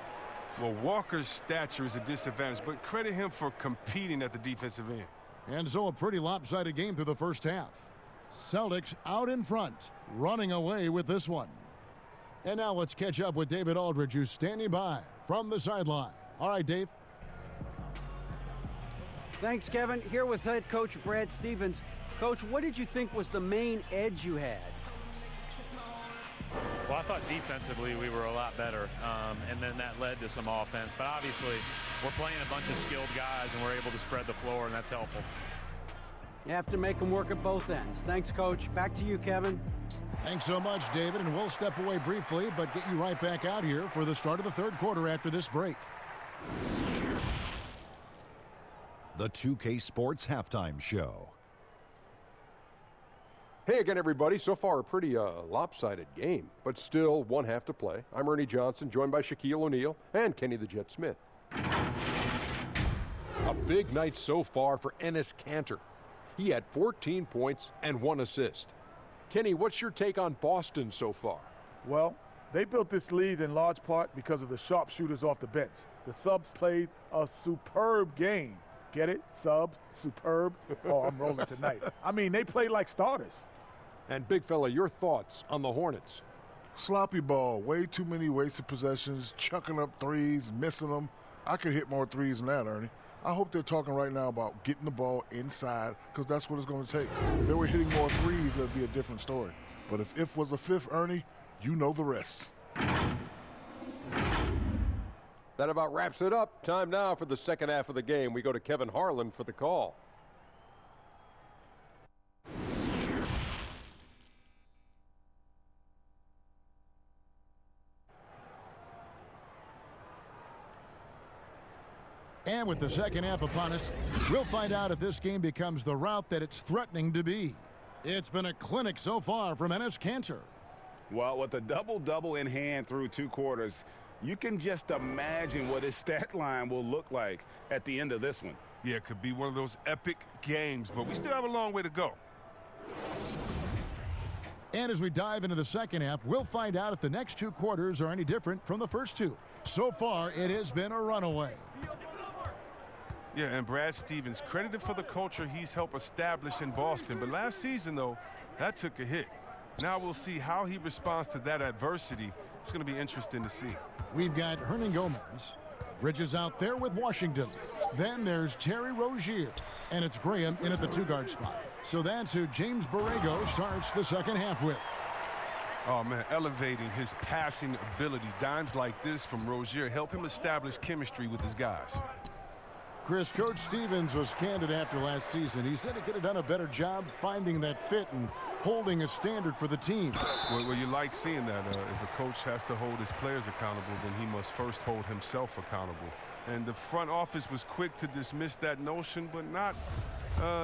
Well, Walker's stature is a disadvantage, but credit him for competing at the defensive end. And so a pretty lopsided game through the first half. Celtics out in front, running away with this one. And now let's catch up with David Aldridge, who's standing by from the sideline. All right, Dave. Thanks, Kevin. Here with head coach Brad Stevens. Coach, what did you think was the main edge you had? Well, I thought defensively we were a lot better, and then that led to some offense. But obviously, we're playing a bunch of skilled guys, and we're able to spread the floor, and that's helpful. You have to make them work at both ends. Thanks, Coach. Back to you, Kevin. Thanks so much, David, and we'll step away briefly, but get you right back out here for the start of the third quarter after this break. The 2K Sports Halftime Show. Hey again, everybody. So far, a pretty lopsided game, but still one half to play. I'm Ernie Johnson, joined by Shaquille O'Neal and Kenny the Jet Smith. A big night so far for Enes Kanter. He had 14 points and 1 assist. Kenny, what's your take on Boston so far? Well, they built this lead in large part because of the sharpshooters off the bench. The subs played a superb game. Get it? Subs, superb. Oh, I'm rolling tonight. I mean, they played like starters. And big fella, your thoughts on the Hornets? Sloppy ball, way too many wasted possessions, chucking up threes, missing them. I could hit more threes than that, Ernie. I hope they're talking right now about getting the ball inside, because that's what it's going to take. If they were hitting more threes, that'd be a different story. But if was a fifth, Ernie, you know the rest. That about wraps it up. Time now for the second half of the game. We go to Kevin Harlan for the call. And with the second half upon us, we'll find out if this game becomes the route that it's threatening to be. It's been a clinic so far from Enes Kanter. Well, with a double-double in hand through 2 quarters, you can just imagine what his stat line will look like at the end of this one. Yeah, it could be one of those epic games, but we still have a long way to go. And as we dive into the second half, we'll find out if the next 2 quarters are any different from the first 2. So far, it has been a runaway. Yeah, and Brad Stevens, credited for the culture he's helped establish in Boston. But last season, though, that took a hit. Now we'll see how he responds to that adversity. It's going to be interesting to see. We've got Hernan Gomez. Bridges out there with Washington. Then there's Terry Rozier. And it's Graham in at the 2-guard spot. So that's who James Borrego starts the second half with. Oh, man, elevating his passing ability. Dimes like this from Rozier help him establish chemistry with his guys. Chris, Coach Stevens was candid after last season. He said he could have done a better job finding that fit and holding a standard for the team. Well, you like seeing that. If a coach has to hold his players accountable, then he must first hold himself accountable. And the front office was quick to dismiss that notion, but not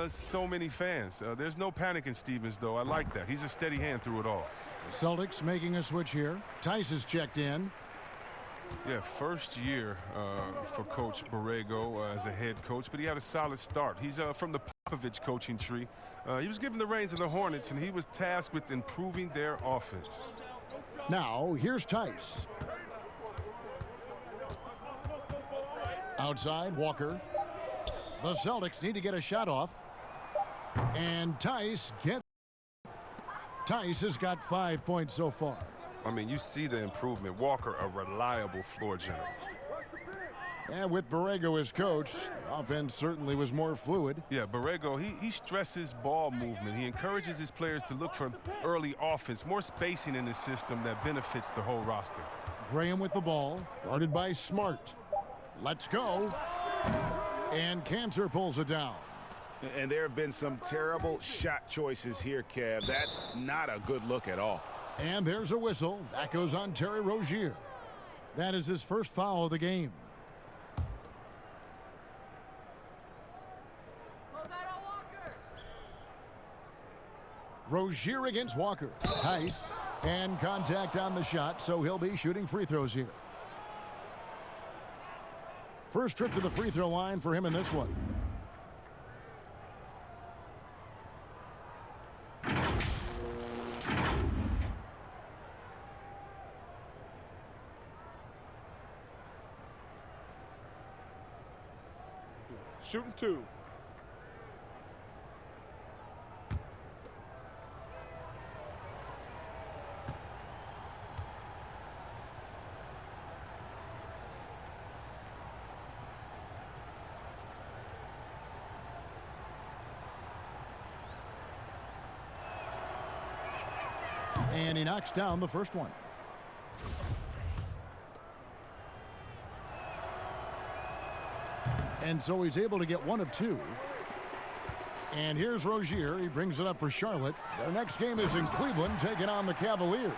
so many fans. There's no panic in Stevens, though. I like that. He's a steady hand through it all. The Celtics making a switch here. Tice is checked in. Yeah, first year for Coach Borrego as a head coach, but he had a solid start. He's from the Popovich coaching tree. He was given the reins of the Hornets, and he was tasked with improving their offense. Now, here's Tice. Outside, Walker. The Celtics need to get a shot off. And Tice has got 5 points so far. I mean, you see the improvement. Walker, a reliable floor general. And with Borrego as coach, the offense certainly was more fluid. Yeah, Borrego, he stresses ball movement. He encourages his players to look for early offense, more spacing in the system that benefits the whole roster. Graham with the ball, guarded by Smart. Let's go. And Kanter pulls it down. And there have been some terrible shot choices here, Kev. That's not a good look at all. And there's a whistle. That goes on Terry Rozier. That is his first foul of the game. Rozier against Walker. Tice. And contact on the shot, so he'll be shooting free throws here. First trip to the free throw line for him in this one. Shooting 2. And he knocks down the first one. And so he's able to get one of two. And here's Rozier. He brings it up for Charlotte. Their next game is in Cleveland, taking on the Cavaliers.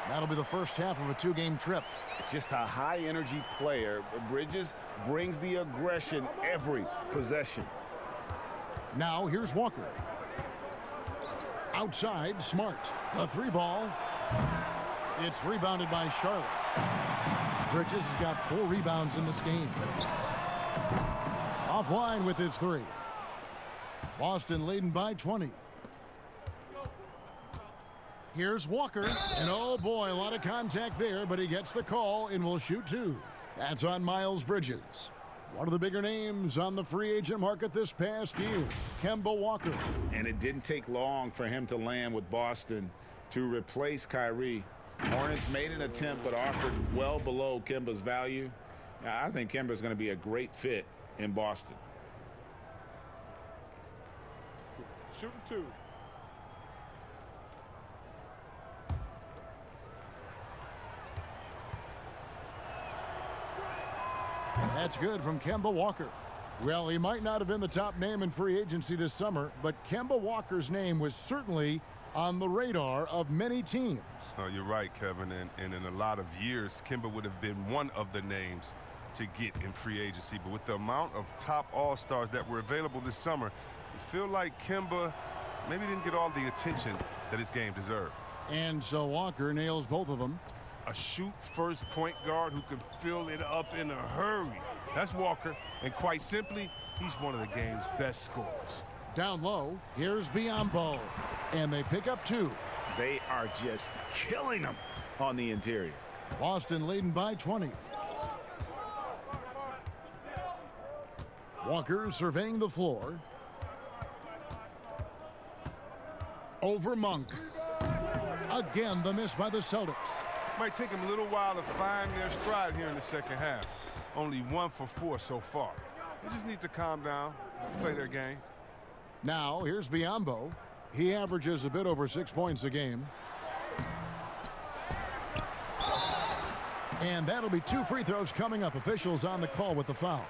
That'll be the first half of a two-game trip. Just a high-energy player. Bridges brings the aggression every possession. Now here's Walker. Outside, Smart. A three ball. It's rebounded by Charlotte. Bridges has got 4 rebounds in this game. Offline with his three. Boston leading by 20. Here's Walker. And oh boy, a lot of contact there, but he gets the call and will shoot 2. That's on Miles Bridges. One of the bigger names on the free agent market this past year, Kemba Walker. And it didn't take long for him to land with Boston to replace Kyrie. Hornets made an attempt but offered well below Kemba's value. I think Kemba's going to be a great fit in Boston. Shooting 2. That's good from Kemba Walker. Well, he might not have been the top name in free agency this summer, but Kemba Walker's name was certainly on the radar of many teams. Oh, you're right, Kevin. And in a lot of years, Kemba would have been one of the names to get in free agency. But with the amount of top all-stars that were available this summer, you feel like Kemba maybe didn't get all the attention that his game deserved. And so Walker nails both of them. A shoot-first point guard who can fill it up in a hurry. That's Walker. And quite simply, he's one of the game's best scorers. Down low, here's Biyombo. And they pick up 2. They are just killing them on the interior. Boston leading by 20. Walker surveying the floor. Over Monk. Again, the miss by the Celtics. Might take them a little while to find their stride here in the second half. Only 1 for 4 so far. They just need to calm down, play their game. Now, here's Biyombo. He averages a bit over 6 points a game. And that'll be 2 free throws coming up. Officials on the call with the foul.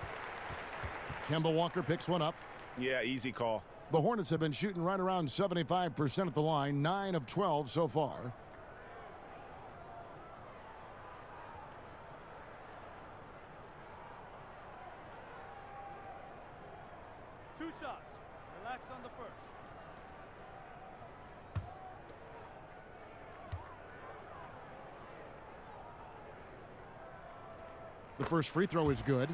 Kemba Walker picks one up. Yeah, easy call. The Hornets have been shooting right around 75% at the line, 9 of 12 so far. Two shots. Relax on the first. The first free throw is good.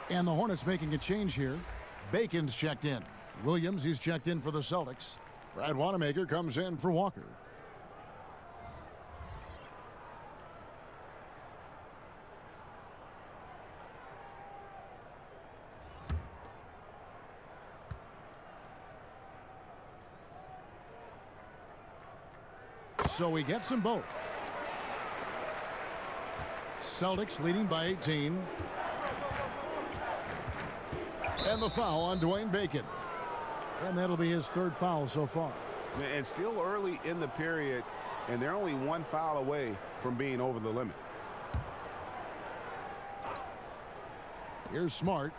And the Hornets making a change here. Bacon's checked in. Williams, he's checked in for the Celtics. Brad Wanamaker comes in for Walker. So he gets them both. Celtics leading by 18. And the foul on Dwayne Bacon. And that'll be his 3rd foul so far. And still early in the period, and they're only 1 foul away from being over the limit. Here's Smart.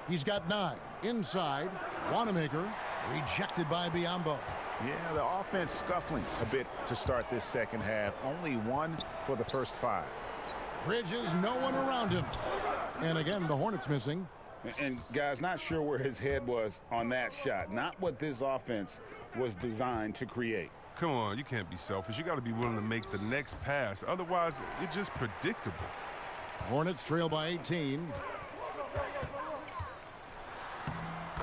He's got 9. Inside. Wanamaker. Rejected by Biyombo. Yeah, the offense scuffling a bit to start this second half. Only 1 for the first 5. Bridges, no one around him. And again, the Hornets missing. And guys, not sure where his head was on that shot. Not what this offense was designed to create. Come on, you can't be selfish. You got to be willing to make the next pass. Otherwise, you're just predictable. Hornets trail by 18.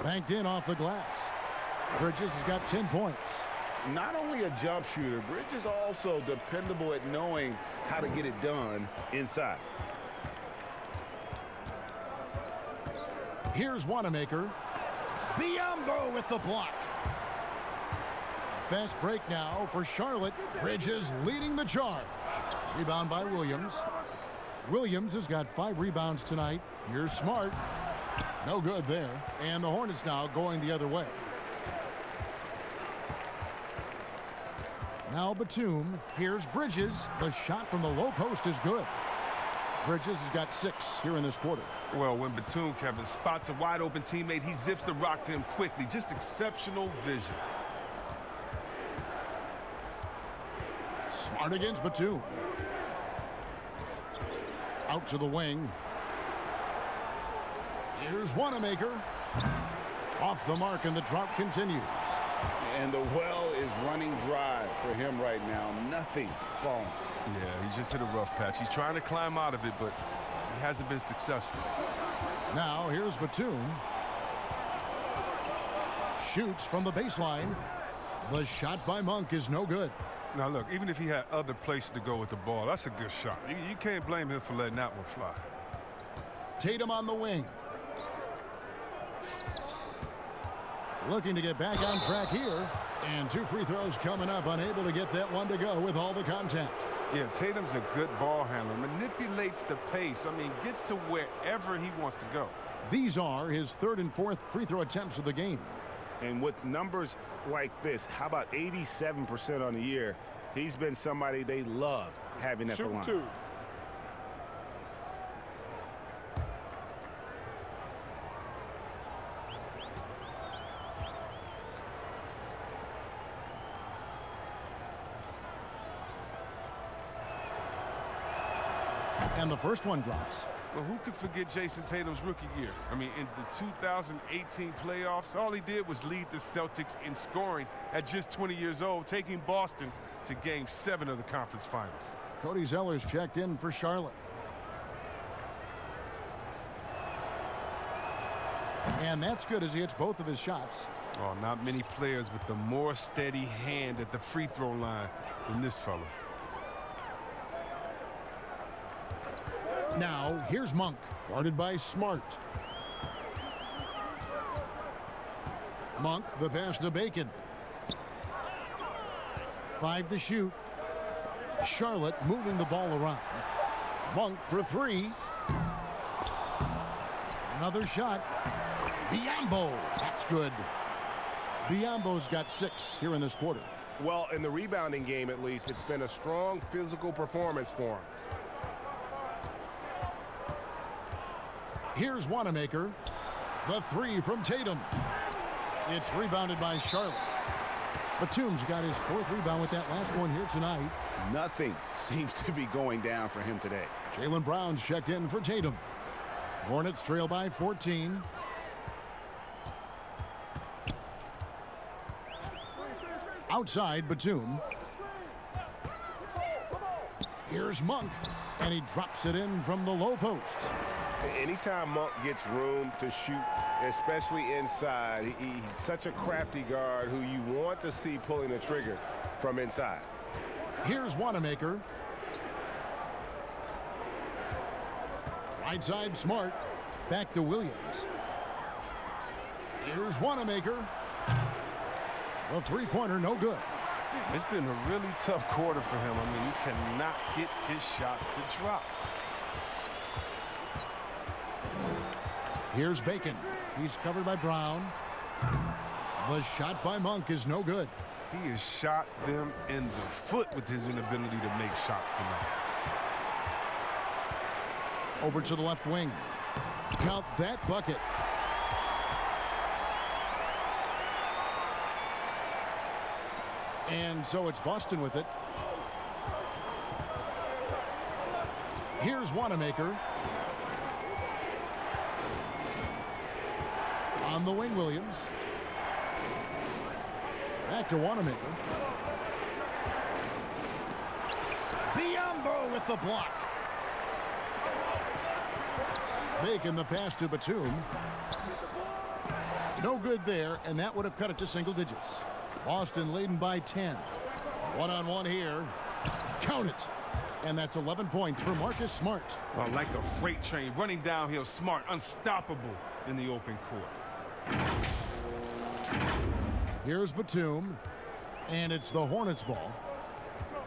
Banked in off the glass. Bridges has got 10 points. Not only a jump shooter, Bridges also dependable at knowing how to get it done inside. Here's Wanamaker. Biyombo with the block. Fast break now for Charlotte. Bridges leading the charge. Rebound by Williams. Williams has got 5 rebounds tonight. Here's Smart. No good there. And the Hornets now going the other way. Now Batum. Here's Bridges. The shot from the low post is good. Bridges has got 6 here in this quarter. Well, when Batum, Kevin, spots a wide-open teammate, he zips the rock to him quickly. Just exceptional vision. Smart against Batum. Out to the wing. Here's Wanamaker. Off the mark, and the drought continues. And the well is running dry for him right now. Nothing falling. Yeah, he just hit a rough patch. He's trying to climb out of it, but he hasn't been successful. Now here's Batum. Shoots from the baseline. The shot by Monk is no good. Now look, even if he had other places to go with the ball, that's a good shot. You can't blame him for letting that one fly. Tatum on the wing. Looking to get back on track here. And 2 free throws coming up, unable to get that one to go with all the contact. Yeah, Tatum's a good ball handler, manipulates the pace. I mean, gets to wherever he wants to go. These are his 3rd and 4th free throw attempts of the game. And with numbers like this, how about 87% on the year? He's been somebody they love having at the line. Shooting 2. And the first one drops. Well, who could forget Jason Tatum's rookie year? I mean, in the 2018 playoffs, all he did was lead the Celtics in scoring at just 20 years old, taking Boston to Game 7 of the conference finals. Cody Zeller's checked in for Charlotte. And that's good as he hits both of his shots. Oh, not many players with the more steady hand at the free throw line than this fella. Now, here's Monk, guarded by Smart. Monk, the pass to Bacon. 5 to shoot. Charlotte moving the ball around. Monk for 3. Another shot. Biyombo, that's good. Biyombo's got 6 here in this quarter. Well, in the rebounding game, at least, it's been a strong physical performance for him. Here's Wanamaker. The 3 from Tatum. It's rebounded by Charlotte. Batum's got his 4th rebound with that last one here tonight. Nothing seems to be going down for him today. Jaylen Brown's checked in for Tatum. Hornets trail by 14. Outside, Batum. Here's Monk, and he drops it in from the low post. Anytime Monk gets room to shoot, especially inside, he's such a crafty guard who you want to see pulling the trigger from inside. Here's Wanamaker. Right side, Smart. Back to Williams. Here's Wanamaker. The 3-pointer, no good. It's been a really tough quarter for him. I mean, he cannot get his shots to drop. Here's Bacon. He's covered by Brown. The shot by Monk is no good. He has shot them in the foot with his inability to make shots tonight. Over to the left wing. Count that bucket. And so it's Boston with it. Here's Wanamaker. On the wing, Williams. Back to Wanamaker. Biyombo with the block. Bacon the pass to Batum. No good there, and that would have cut it to single digits. Boston leading by 10. One-on-one here. Count it. And that's 11 points for Marcus Smart. Well, like a freight train running downhill, Smart, unstoppable in the open court. Here's Batum, and it's the Hornets ball.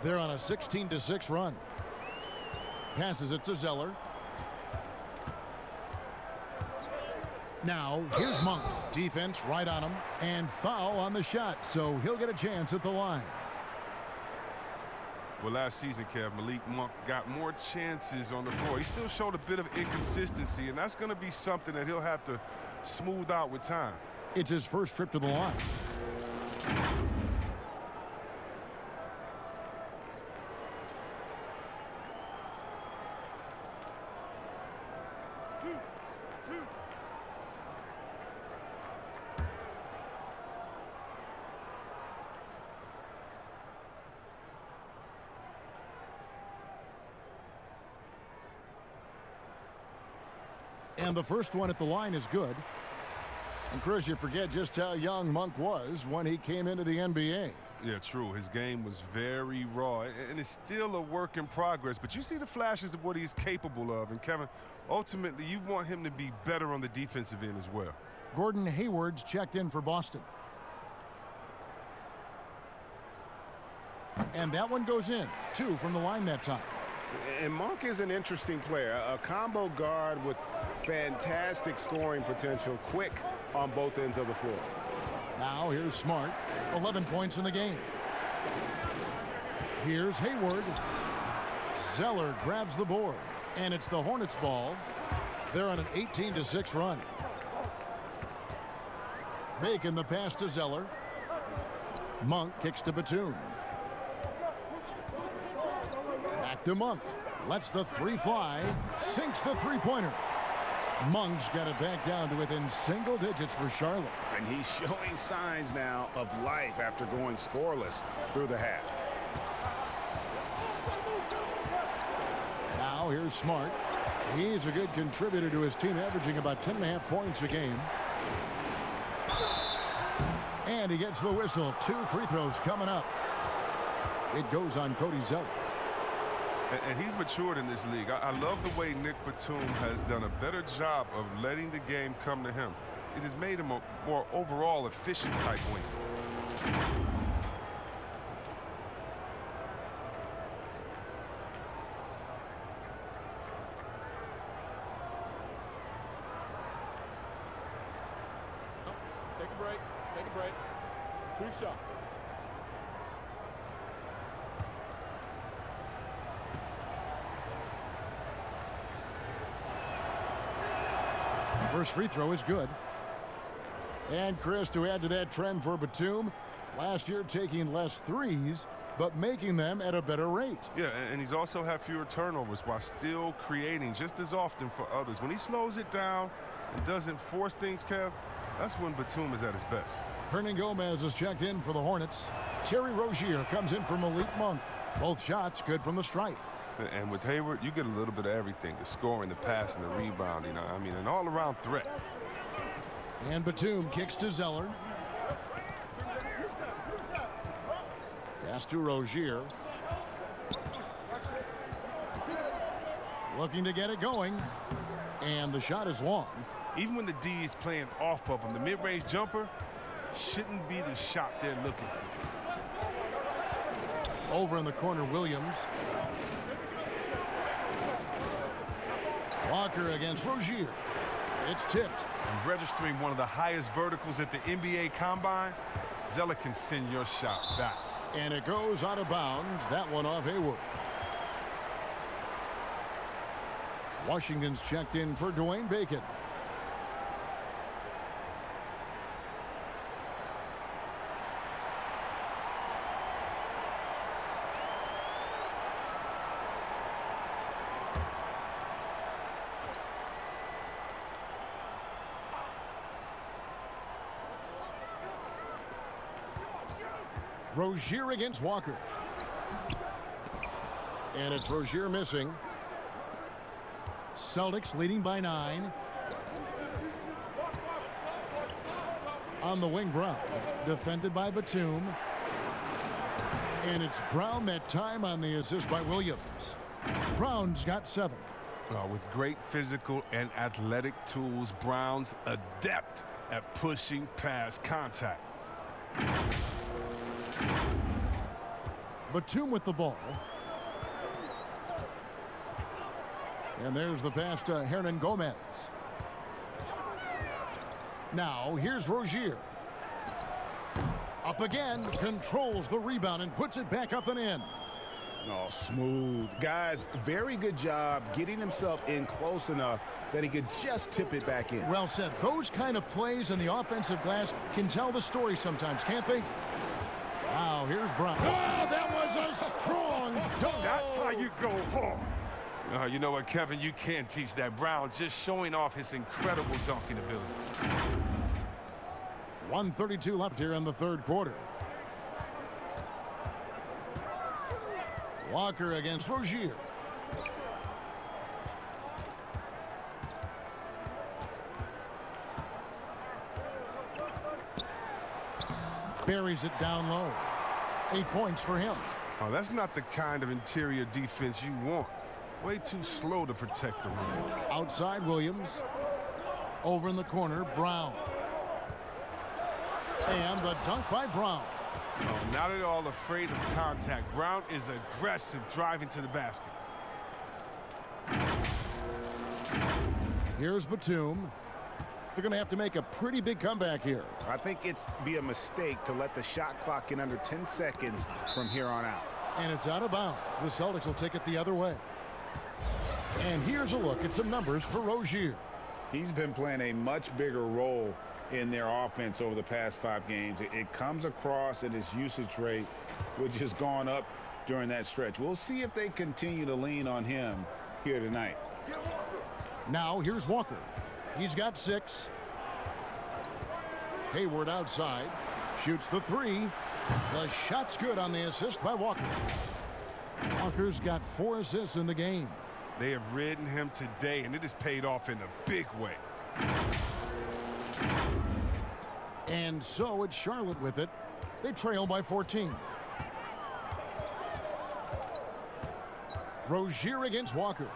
They're on a 16-6 run. Passes it to Zeller. Now, here's Monk. Defense right on him, and foul on the shot, so he'll get a chance at the line. Well, last season, Kev, Malik Monk got more chances on the floor. He still showed a bit of inconsistency, and that's going to be something that he'll have to smooth out with time. It's his first trip to the line. And the first one at the line is good. And Chris, you forget just how young Monk was when he came into the NBA. Yeah, true. His game was very raw, and it's still a work in progress. But you see the flashes of what he's capable of. And, Kevin, ultimately, you want him to be better on the defensive end as well. Gordon Hayward's checked in for Boston. And that one goes in. 2 from the line that time. And Monk is an interesting player, a combo guard with fantastic scoring potential, quick on both ends of the floor. Now here's Smart, 11 points in the game. Here's Hayward. Zeller grabs the board, and it's the Hornets ball. They're on an 18-6 run. Bacon the pass to Zeller. Monk kicks to Batum. Back to Monk. Lets the 3 fly. Sinks the three-pointer. Monk's got it back down to within single digits for Charlotte. And he's showing signs now of life after going scoreless through the half. Now here's Smart. He's a good contributor to his team, averaging about 10.5 points a game. And he gets the whistle. 2 free throws coming up. It goes on Cody Zeller. And he's matured in this league. I love the way Nick Batum has done a better job of letting the game come to him. It has made him a more overall efficient type wing. Take a break. Take a break. 2 shots. First free throw is good. And Chris, to add to that trend for Batum, last year taking less threes, but making them at a better rate. Yeah, and he's also had fewer turnovers while still creating just as often for others. When he slows it down and doesn't force things, Kev, that's when Batum is at his best. Hernan Gomez is checked in for the Hornets. Terry Rozier comes in for Malik Monk. Both shots good from the stripe. And with Hayward, you get a little bit of everything, the scoring, the passing, the rebounding. I mean, an all-around threat. And Batum kicks to Zeller. Pass to Rozier. Looking to get it going. And the shot is long. Even when the D is playing off of him, the mid-range jumper shouldn't be the shot they're looking for. Over in the corner, Williams. Walker against Rozier. It's tipped. And registering one of the highest verticals at the NBA Combine, Zeller can send your shot back. And it goes out of bounds. That one off Hayward. Washington's checked in for Dwayne Bacon. Rozier against Walker. And it's Rozier missing. Celtics leading by 9. On the wing, Brown. Defended by Batum. And it's Brown that time on the assist by Williams. Brown's got 7. With great physical and athletic tools, Brown's adept at pushing past contact. Batum with the ball. And there's the pass to Hernan Gomez. Now here's Rozier. Up again, controls the rebound and puts it back up and in. Oh, smooth. Guys, very good job getting himself in close enough that he could just tip it back in. Well said. Those kind of plays in the offensive glass can tell the story sometimes, can't they? Wow, here's Brown. Oh, that was a strong dunk. That's how you go hard. You know what, Kevin? You can't teach that. Brown just showing off his incredible dunking ability. 1:32 left here in the third quarter. Walker against Rozier. Buries it down low. 8 points for him. Oh, that's not the kind of interior defense you want. Way too slow to protect the rim. Outside Williams. Over in the corner, Brown. And the dunk by Brown. Oh, not at all afraid of contact. Brown is aggressive driving to the basket. Here's Batum. They're going to have to make a pretty big comeback here. I think it's be a mistake to let the shot clock in under 10 seconds from here on out. And it's out of bounds. The Celtics will take it the other way. And here's a look at some numbers for Rozier. He's been playing a much bigger role in their offense over the past 5 games. It comes across in his usage rate, which has gone up during that stretch. We'll see if they continue to lean on him here tonight. Now here's Walker. He's got 6. Hayward outside. Shoots the 3. The shot's good on the assist by Walker. Walker's got 4 assists in the game. They have ridden him today, and it has paid off in a big way. And so it's Charlotte with it. They trail by 14. Rozier against Walker.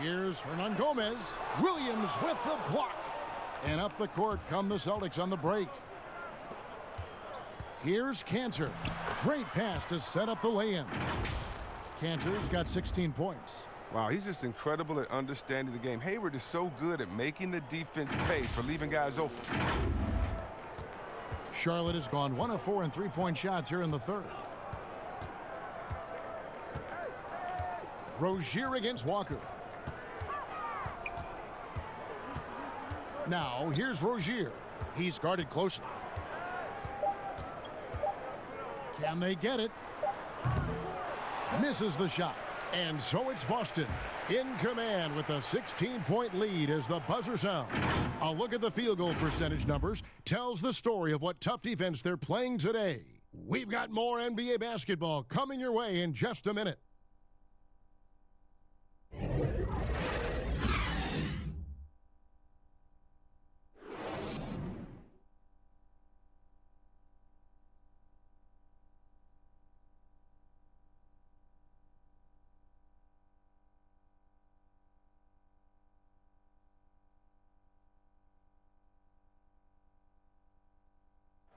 Here's Hernan Gomez. Williams with the block. And up the court come the Celtics on the break. Here's Cantor. Great pass to set up the lay-in. Cantor's got 16 points. Wow, he's just incredible at understanding the game. Hayward is so good at making the defense pay for leaving guys open. Charlotte has gone 1 of 4 in three-point shots here in the third. Rozier against Walker. Now here's Rozier. He's guarded closely. Can they get it? Misses the shot. And so it's Boston in command with a 16-point lead as the buzzer sounds. A look at the field goal percentage numbers tells the story of what tough defense they're playing today. We've got more NBA basketball coming your way in just a minute.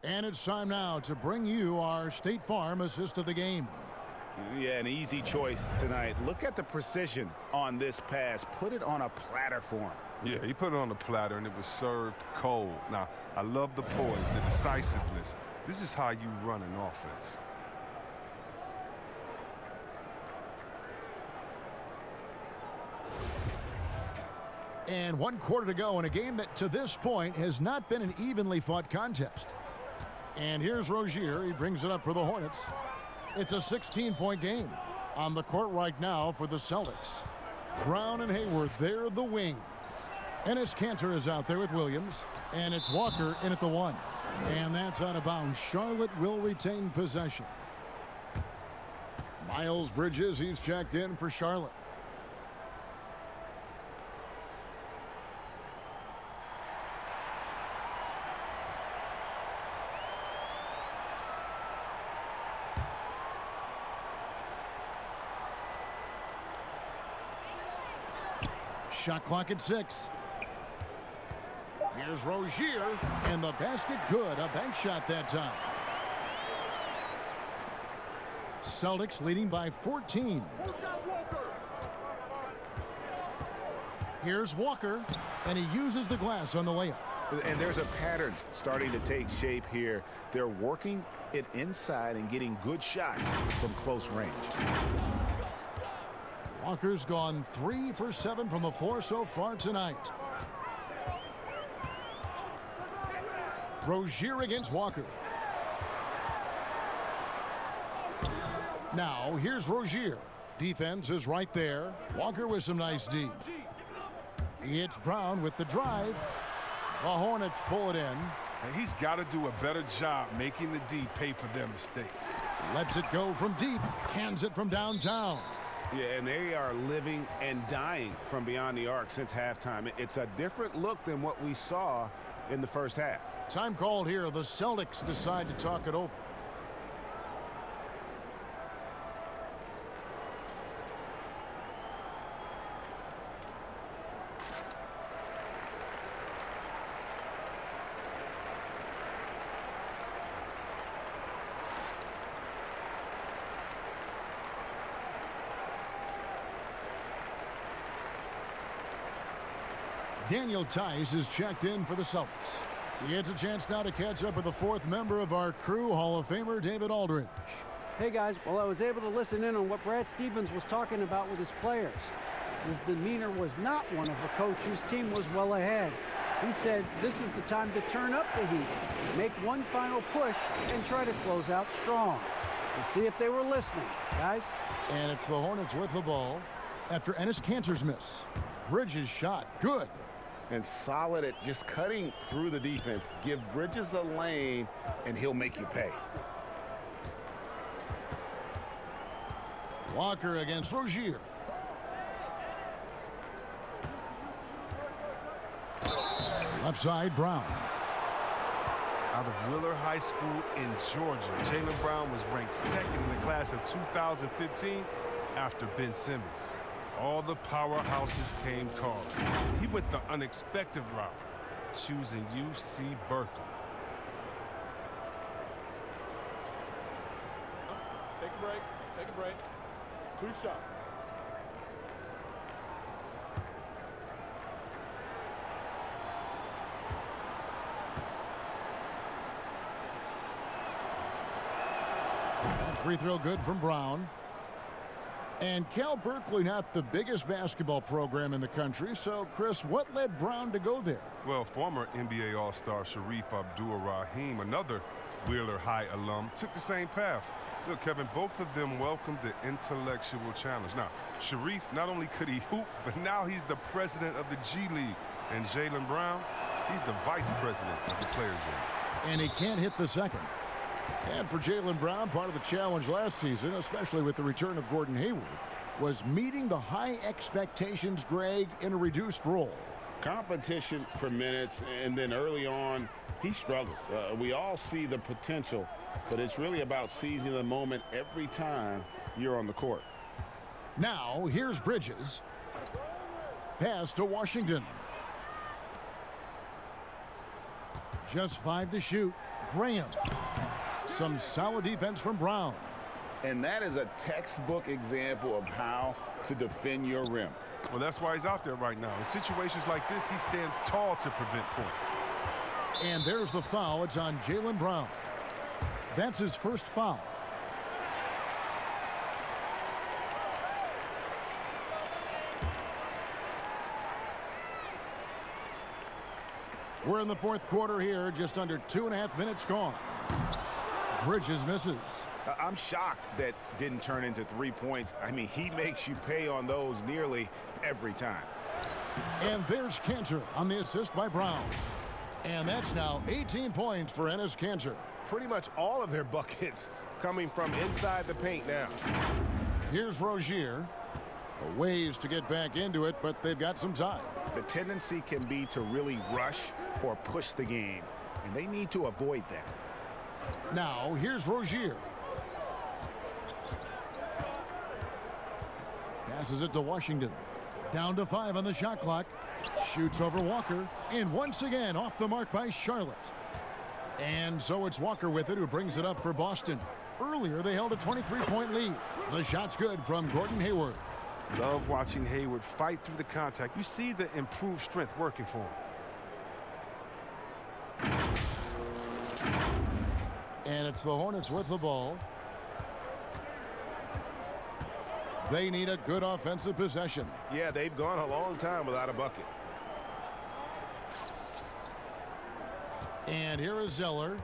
And it's time now to bring you our State Farm assist of the game. Yeah, an easy choice tonight. Look at the precision on this pass. Put it on a platter for him. Yeah, he put it on a platter, and it was served cold. Now, I love the poise, the decisiveness. This is how you run an offense. And 1 quarter to go in a game that to this point has not been an evenly fought contest. And here's Rozier. He brings it up for the Hornets. It's a 16-point game. On the court right now for the Celtics. Brown and Hayward, they're the wings. Enes Kanter is out there with Williams. And it's Walker in at the 1. And that's out of bounds. Charlotte will retain possession. Miles Bridges, he's checked in for Charlotte. Shot clock at 6. Here's Rozier, and the basket good. A bank shot that time. Celtics leading by 14. Here's Walker, and he uses the glass on the layup. And there's a pattern starting to take shape here. They're working it inside and getting good shots from close range. Walker's gone 3 for 7 from the floor so far tonight. Rozier against Walker. Now, here's Rozier. Defense is right there. Walker with some nice D. It's Brown with the drive. The Hornets pull it in. And he's got to do a better job making the D pay for their mistakes. Lets it go from deep. Cans it from downtown. Yeah, and they are living and dying from beyond the arc since halftime. It's a different look than what we saw in the first half. Time called here. The Celtics decide to talk it over. Daniel Tice is checked in for the Celtics. He gets a chance now to catch up with the fourth member of our crew, Hall of Famer David Aldridge. Hey guys, well, I was able to listen in on what Brad Stevens was talking about with his players. His demeanor was not one of a coach whose team was well ahead. He said this is the time to turn up the heat, make one final push, and try to close out strong. We'll see if they were listening, guys. And it's the Hornets with the ball after Enes Kanter's miss. Bridges shot, good. And solid at just cutting through the defense. Give Bridges a lane, and he'll make you pay. Walker against Rozier. Left side, Brown. Out of Willard High School in Georgia, Jaylen Brown was ranked second in the class of 2015 after Ben Simmons. All the powerhouses came calling. He went the unexpected route, choosing UC Berkeley. Take a break. Take a break. 2 shots. That free throw good from Brown. And Cal Berkeley, not the biggest basketball program in the country. So, Chris, what led Brown to go there? Well, former NBA All-Star Sharif Abdul-Rahim, another Wheeler High alum, took the same path. Look, Kevin, both of them welcomed the intellectual challenge. Now, Sharif, not only could he hoop, but now he's the president of the G League. And Jaylen Brown, he's the vice president of the Players Union. And he can't hit the second. And for Jaylen Brown, part of the challenge last season, especially with the return of Gordon Hayward, was meeting the high expectations, Greg, in a reduced role. Competition for minutes, and then early on, he struggled. We all see the potential, but it's really about seizing the moment every time you're on the court. Now, here's Bridges. Pass to Washington. Just 5 to shoot. Graham. Some solid defense from Brown. And that is a textbook example of how to defend your rim. Well, that's why he's out there right now. In situations like this, he stands tall to prevent points. And there's the foul. It's on Jaylen Brown. That's his first foul. We're in the fourth quarter here, just under 2.5 minutes gone. Bridges misses. I'm shocked that didn't turn into 3 points. I mean, he makes you pay on those nearly every time. And there's Kanter on the assist by Brown. And that's now 18 points for Enes Kanter. Pretty much all of their buckets coming from inside the paint now. Here's Rozier. A ways to get back into it, but they've got some time. The tendency can be to really rush or push the game, and they need to avoid that. Now, here's Rozier. Passes it to Washington. Down to 5 on the shot clock. Shoots over Walker. And once again, off the mark by Charlotte. And so it's Walker with it, who brings it up for Boston. Earlier, they held a 23-point lead. The shot's good from Gordon Hayward. Love watching Hayward fight through the contact. You see the improved strength working for him. And it's the Hornets with the ball. They need a good offensive possession. Yeah, they've gone a long time without a bucket. And here is Zeller.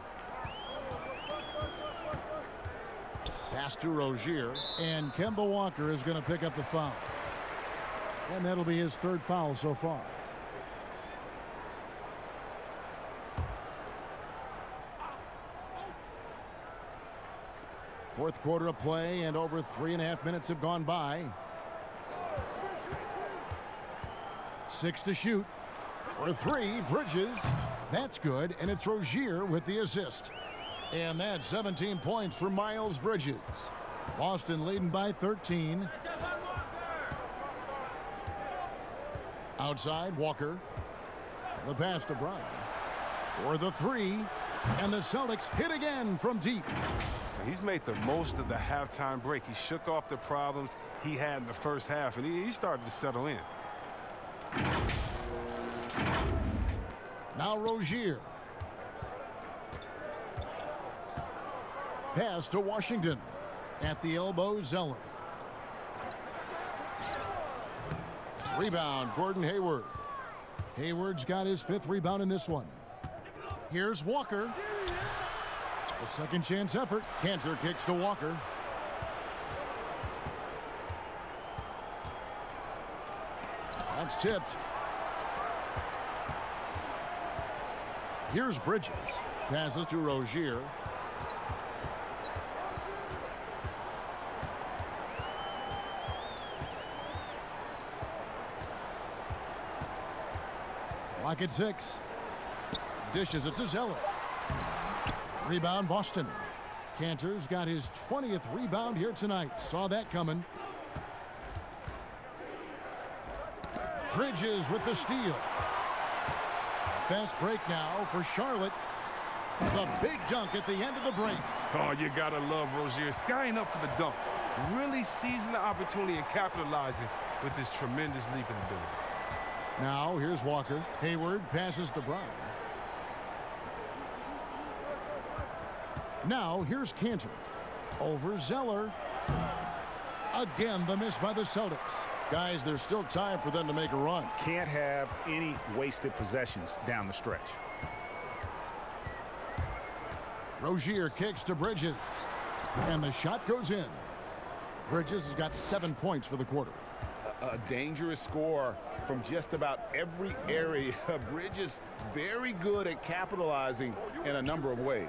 Pass to Rozier. And Kemba Walker is going to pick up the foul. And that'll be his third foul so far. Fourth quarter of play, and over 3.5 minutes have gone by. 6 to shoot. For 3, Bridges. That's good, and it's Rozier with the assist. And that's 17 points for Miles Bridges. Boston leading by 13. Outside, Walker. The pass to Brown. For the 3, and the Celtics hit again from deep. He's made the most of the halftime break. He shook off the problems he had in the first half, and he started to settle in. Now Rozier. Pass to Washington. At the elbow, Zeller. Rebound, Gordon Hayward. Hayward's got his 5th rebound in this one. Here's Walker. A second chance effort. Cantor kicks to Walker. That's tipped. Here's Bridges. Passes to Rozier. Clock at 6. Dishes it to Zeller. Rebound, Boston. Cantor's got his 20th rebound here tonight. Saw that coming. Bridges with the steal. Fast break now for Charlotte. The big dunk at the end of the break. Oh, you gotta love Rozier. Skying up for the dunk. Really seizing the opportunity and capitalizing with his tremendous leaping ability. Now here's Walker. Hayward passes to Brown. Now here's Cantor. Over Zeller. Again, the miss by the Celtics. Guys, there's still time for them to make a run. Can't have any wasted possessions down the stretch. Rozier kicks to Bridges. And the shot goes in. Bridges has got 7 points for the quarter. A dangerous score from just about every area. Bridges very good at capitalizing in a number of ways.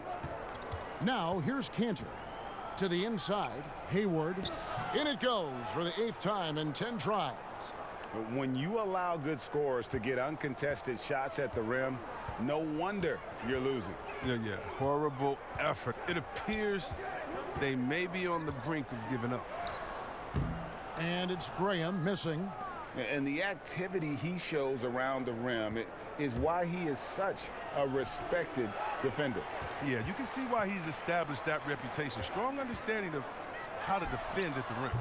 Now here's Cantor. To the inside, Hayward. In it goes for the 8th time in 10 tries. When you allow good scorers to get uncontested shots at the rim, no wonder you're losing. Yeah. Horrible effort. It appears they may be on the brink of giving up. And it's Graham missing. And the activity he shows around the rim is why he is such a respected defender. Yeah, you can see why he's established that reputation. Strong understanding of how to defend at the rim.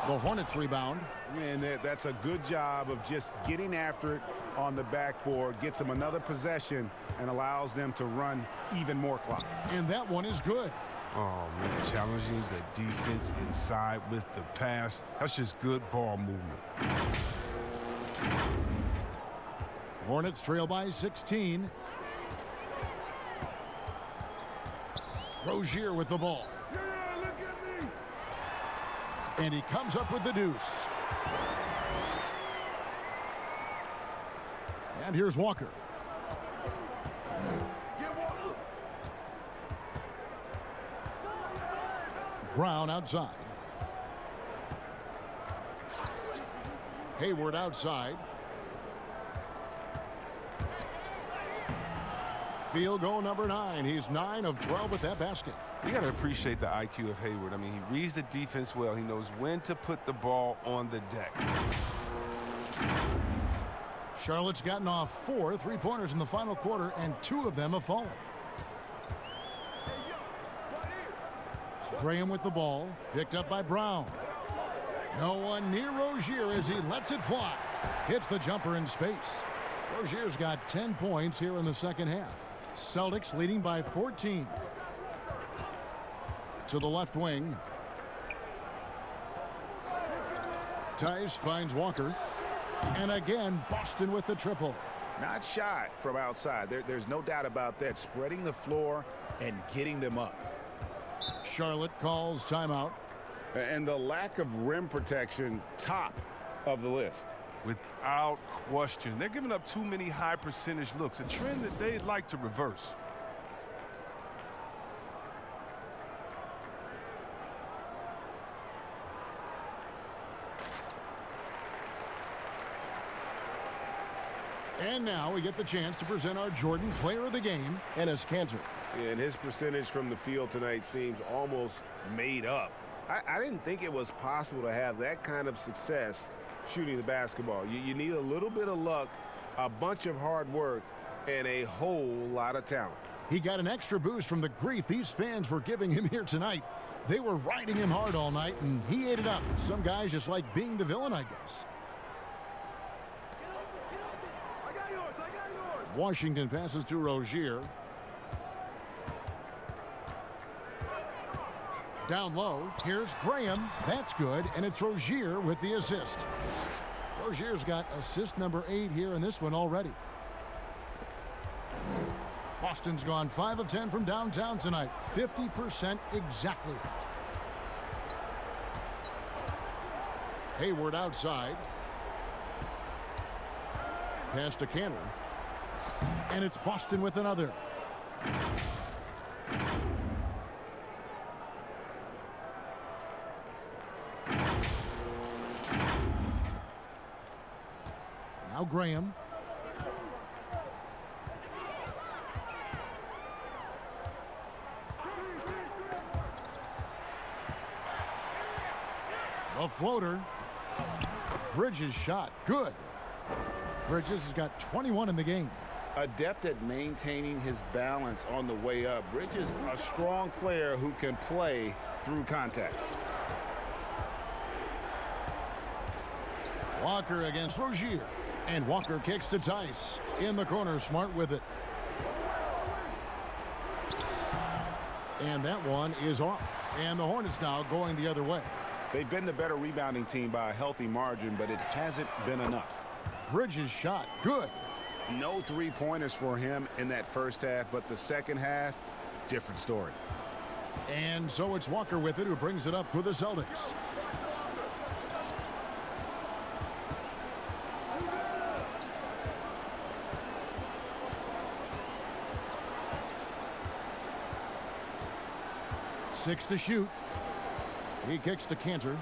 The Hornets rebound. And that's a good job of just getting after it on the backboard, gets them another possession, and allows them to run even more clock. And that one is good. Oh, man, challenging the defense inside with the pass. That's just good ball movement. Hornets trail by 16. Rozier with the ball. And he comes up with the deuce. And here's Walker. Brown outside. Hayward outside. Field goal number 9. He's 9 of 12 with that basket. You got to appreciate the IQ of Hayward. I mean, he reads the defense well. He knows when to put the ball on the deck. Charlotte's gotten off 4 3-pointers in the final quarter, and 2 of them have fallen. Graham with the ball, picked up by Brown. No one near Rozier as he lets it fly. Hits the jumper in space. Rozier's got 10 points here in the second half. Celtics leading by 14. to the left wing. Tice finds Walker. And again, Boston with the triple. Not shot from outside. There's no doubt about that. Spreading the floor and getting them up. Charlotte calls timeout. And the lack of rim protection, top of the list. Without question. They're giving up too many high percentage looks, a trend that they'd like to reverse. And now we get the chance to present our Jordan Player of the Game, Enes Kanter. And his percentage from the field tonight seems almost made up. I didn't think it was possible to have that kind of success shooting the basketball. You need a little bit of luck, a bunch of hard work, and a whole lot of talent. He got an extra boost from the grief these fans were giving him here tonight. They were riding him hard all night, and he ate it up. Some guys just like being the villain, I guess. Washington passes to Rozier. Down low, here's Graham. That's good, and it's Rozier with the assist. Rozier's got assist number 8 here in this one already. Boston's gone 5 of 10 from downtown tonight. 50% exactly. Hayward outside. Pass to Kanter. And it's Boston with another. Now Graham. A floater. Bridges shot. Good. Bridges has got 21 in the game. Adept at maintaining his balance on the way up. Bridges, a strong player who can play through contact. Walker against Rozier. And Walker kicks to Tice. In the corner, Smart with it. And that one is off. And the Hornets now going the other way. They've been the better rebounding team by a healthy margin, but it hasn't been enough. Bridges shot. Good. No three-pointers for him in that first half, but the second half, different story. And so it's Walker with it who brings it up for the Celtics. Six to shoot. He kicks to Kanter.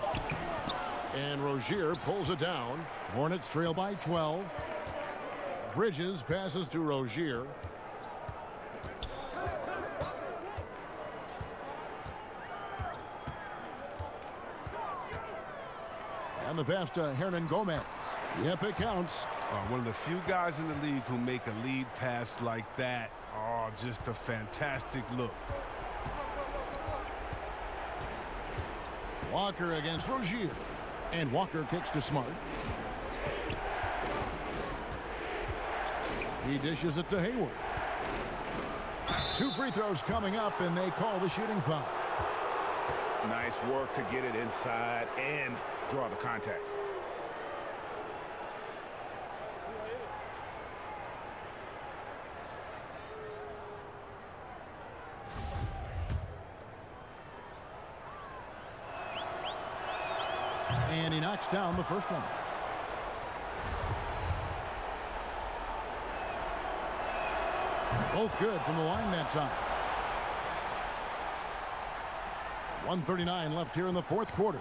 And Rozier pulls it down. Hornets trail by 12. Bridges passes to Rozier. And the pass to Hernan Gomez. Yep, it counts. One of the few guys in the league who make a lead pass like that. Oh, just a fantastic look. Walker against Rozier. And Walker kicks to Smart. He dishes it to Hayward. 2 free throws coming up, and they call the shooting foul. Nice work to get it inside and draw the contact. And he knocks down the first one. Both good from the line that time. 1:39 left here in the fourth quarter.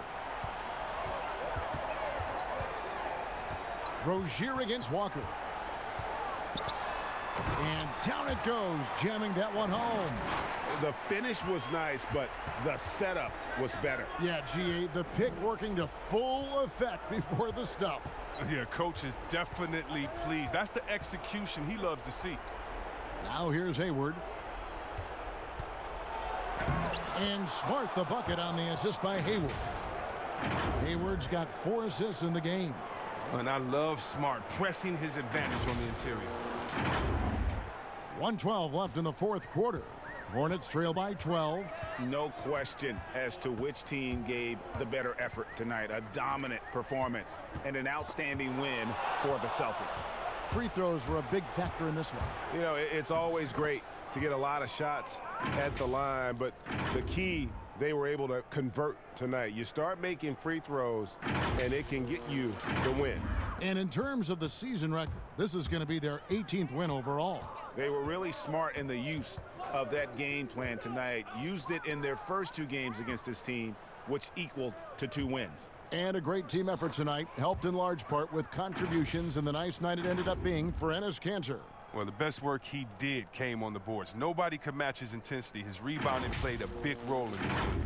Rozier against Walker. And down it goes, jamming that one home. The finish was nice, but the setup was better. Yeah, G8, the pick working to full effect before the stuff. Yeah, coach is definitely pleased. That's the execution he loves to see. Now here's Hayward. And Smart the bucket on the assist by Hayward. Hayward's got 4 assists in the game. And I love Smart pressing his advantage on the interior. 1:12 left in the fourth quarter. Hornets trail by 12. No question as to which team gave the better effort tonight. A dominant performance and an outstanding win for the Celtics. Free throws were a big factor in this one. You know, it's always great to get a lot of shots at the line, but the key, they were able to convert tonight. You start making free throws, and it can get you the win. And in terms of the season record, this is going to be their 18th win overall. They were really smart in the use of that game plan tonight. Used it in their first 2 games against this team, which equaled to 2 wins. And a great team effort tonight, helped in large part with contributions in the nice night it ended up being for Enes Kanter. Well, the best work he did came on the boards. Nobody could match his intensity. His rebounding played a big role in this game.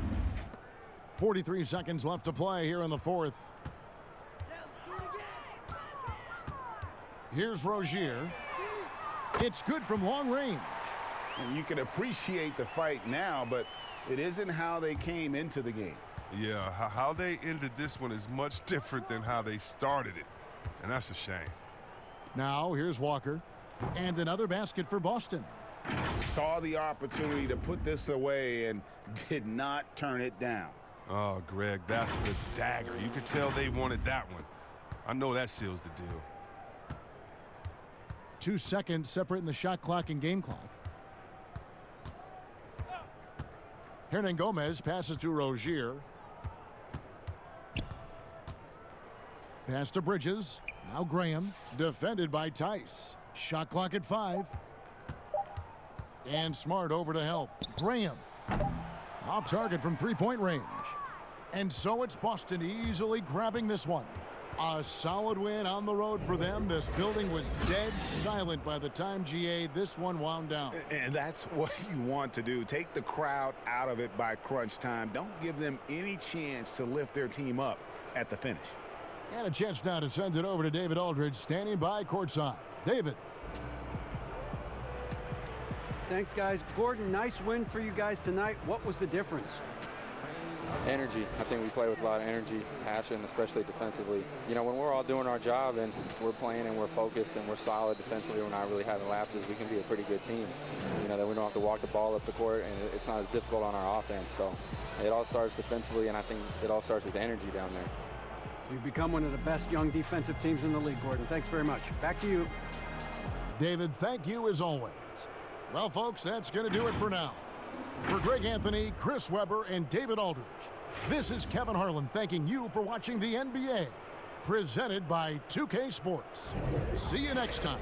43 seconds left to play here in the fourth. Here's Rozier. It's good from long range. And you can appreciate the fight now, but it isn't how they came into the game. Yeah, how they ended this one is much different than how they started it, and that's a shame. Now, here's Walker. And another basket for Boston. Saw the opportunity to put this away and did not turn it down. Oh, Greg, that's the dagger. You could tell they wanted that one. I know that seals the deal. 2 seconds separating the shot clock and game clock. Hernan Gomez passes to Rozier. Pass to Bridges. Now Graham. Defended by Tice. Shot clock at 5. And Smart over to help. Graham. Off target from three-point range. And so it's Boston easily grabbing this one. A solid win on the road for them. This building was dead silent by the time, GA, this one wound down. And that's what you want to do. Take the crowd out of it by crunch time. Don't give them any chance to lift their team up at the finish. And a chance now to send it over to David Aldridge, standing by courtside. David. Thanks, guys. Gordon, nice win for you guys tonight. What was the difference? Energy. I think we play with a lot of energy, passion, especially defensively. You know, when we're all doing our job and we're playing and we're focused and we're solid defensively, we're not really having lapses, we can be a pretty good team. You know, that we don't have to walk the ball up the court, and it's not as difficult on our offense. So it all starts defensively, and I think it all starts with energy down there. You've become one of the best young defensive teams in the league, Gordon. Thanks very much. Back to you. David, thank you as always. Well, folks, that's going to do it for now. For Greg Anthony, Chris Webber, and David Aldridge, this is Kevin Harlan thanking you for watching the NBA, presented by 2K Sports. See you next time.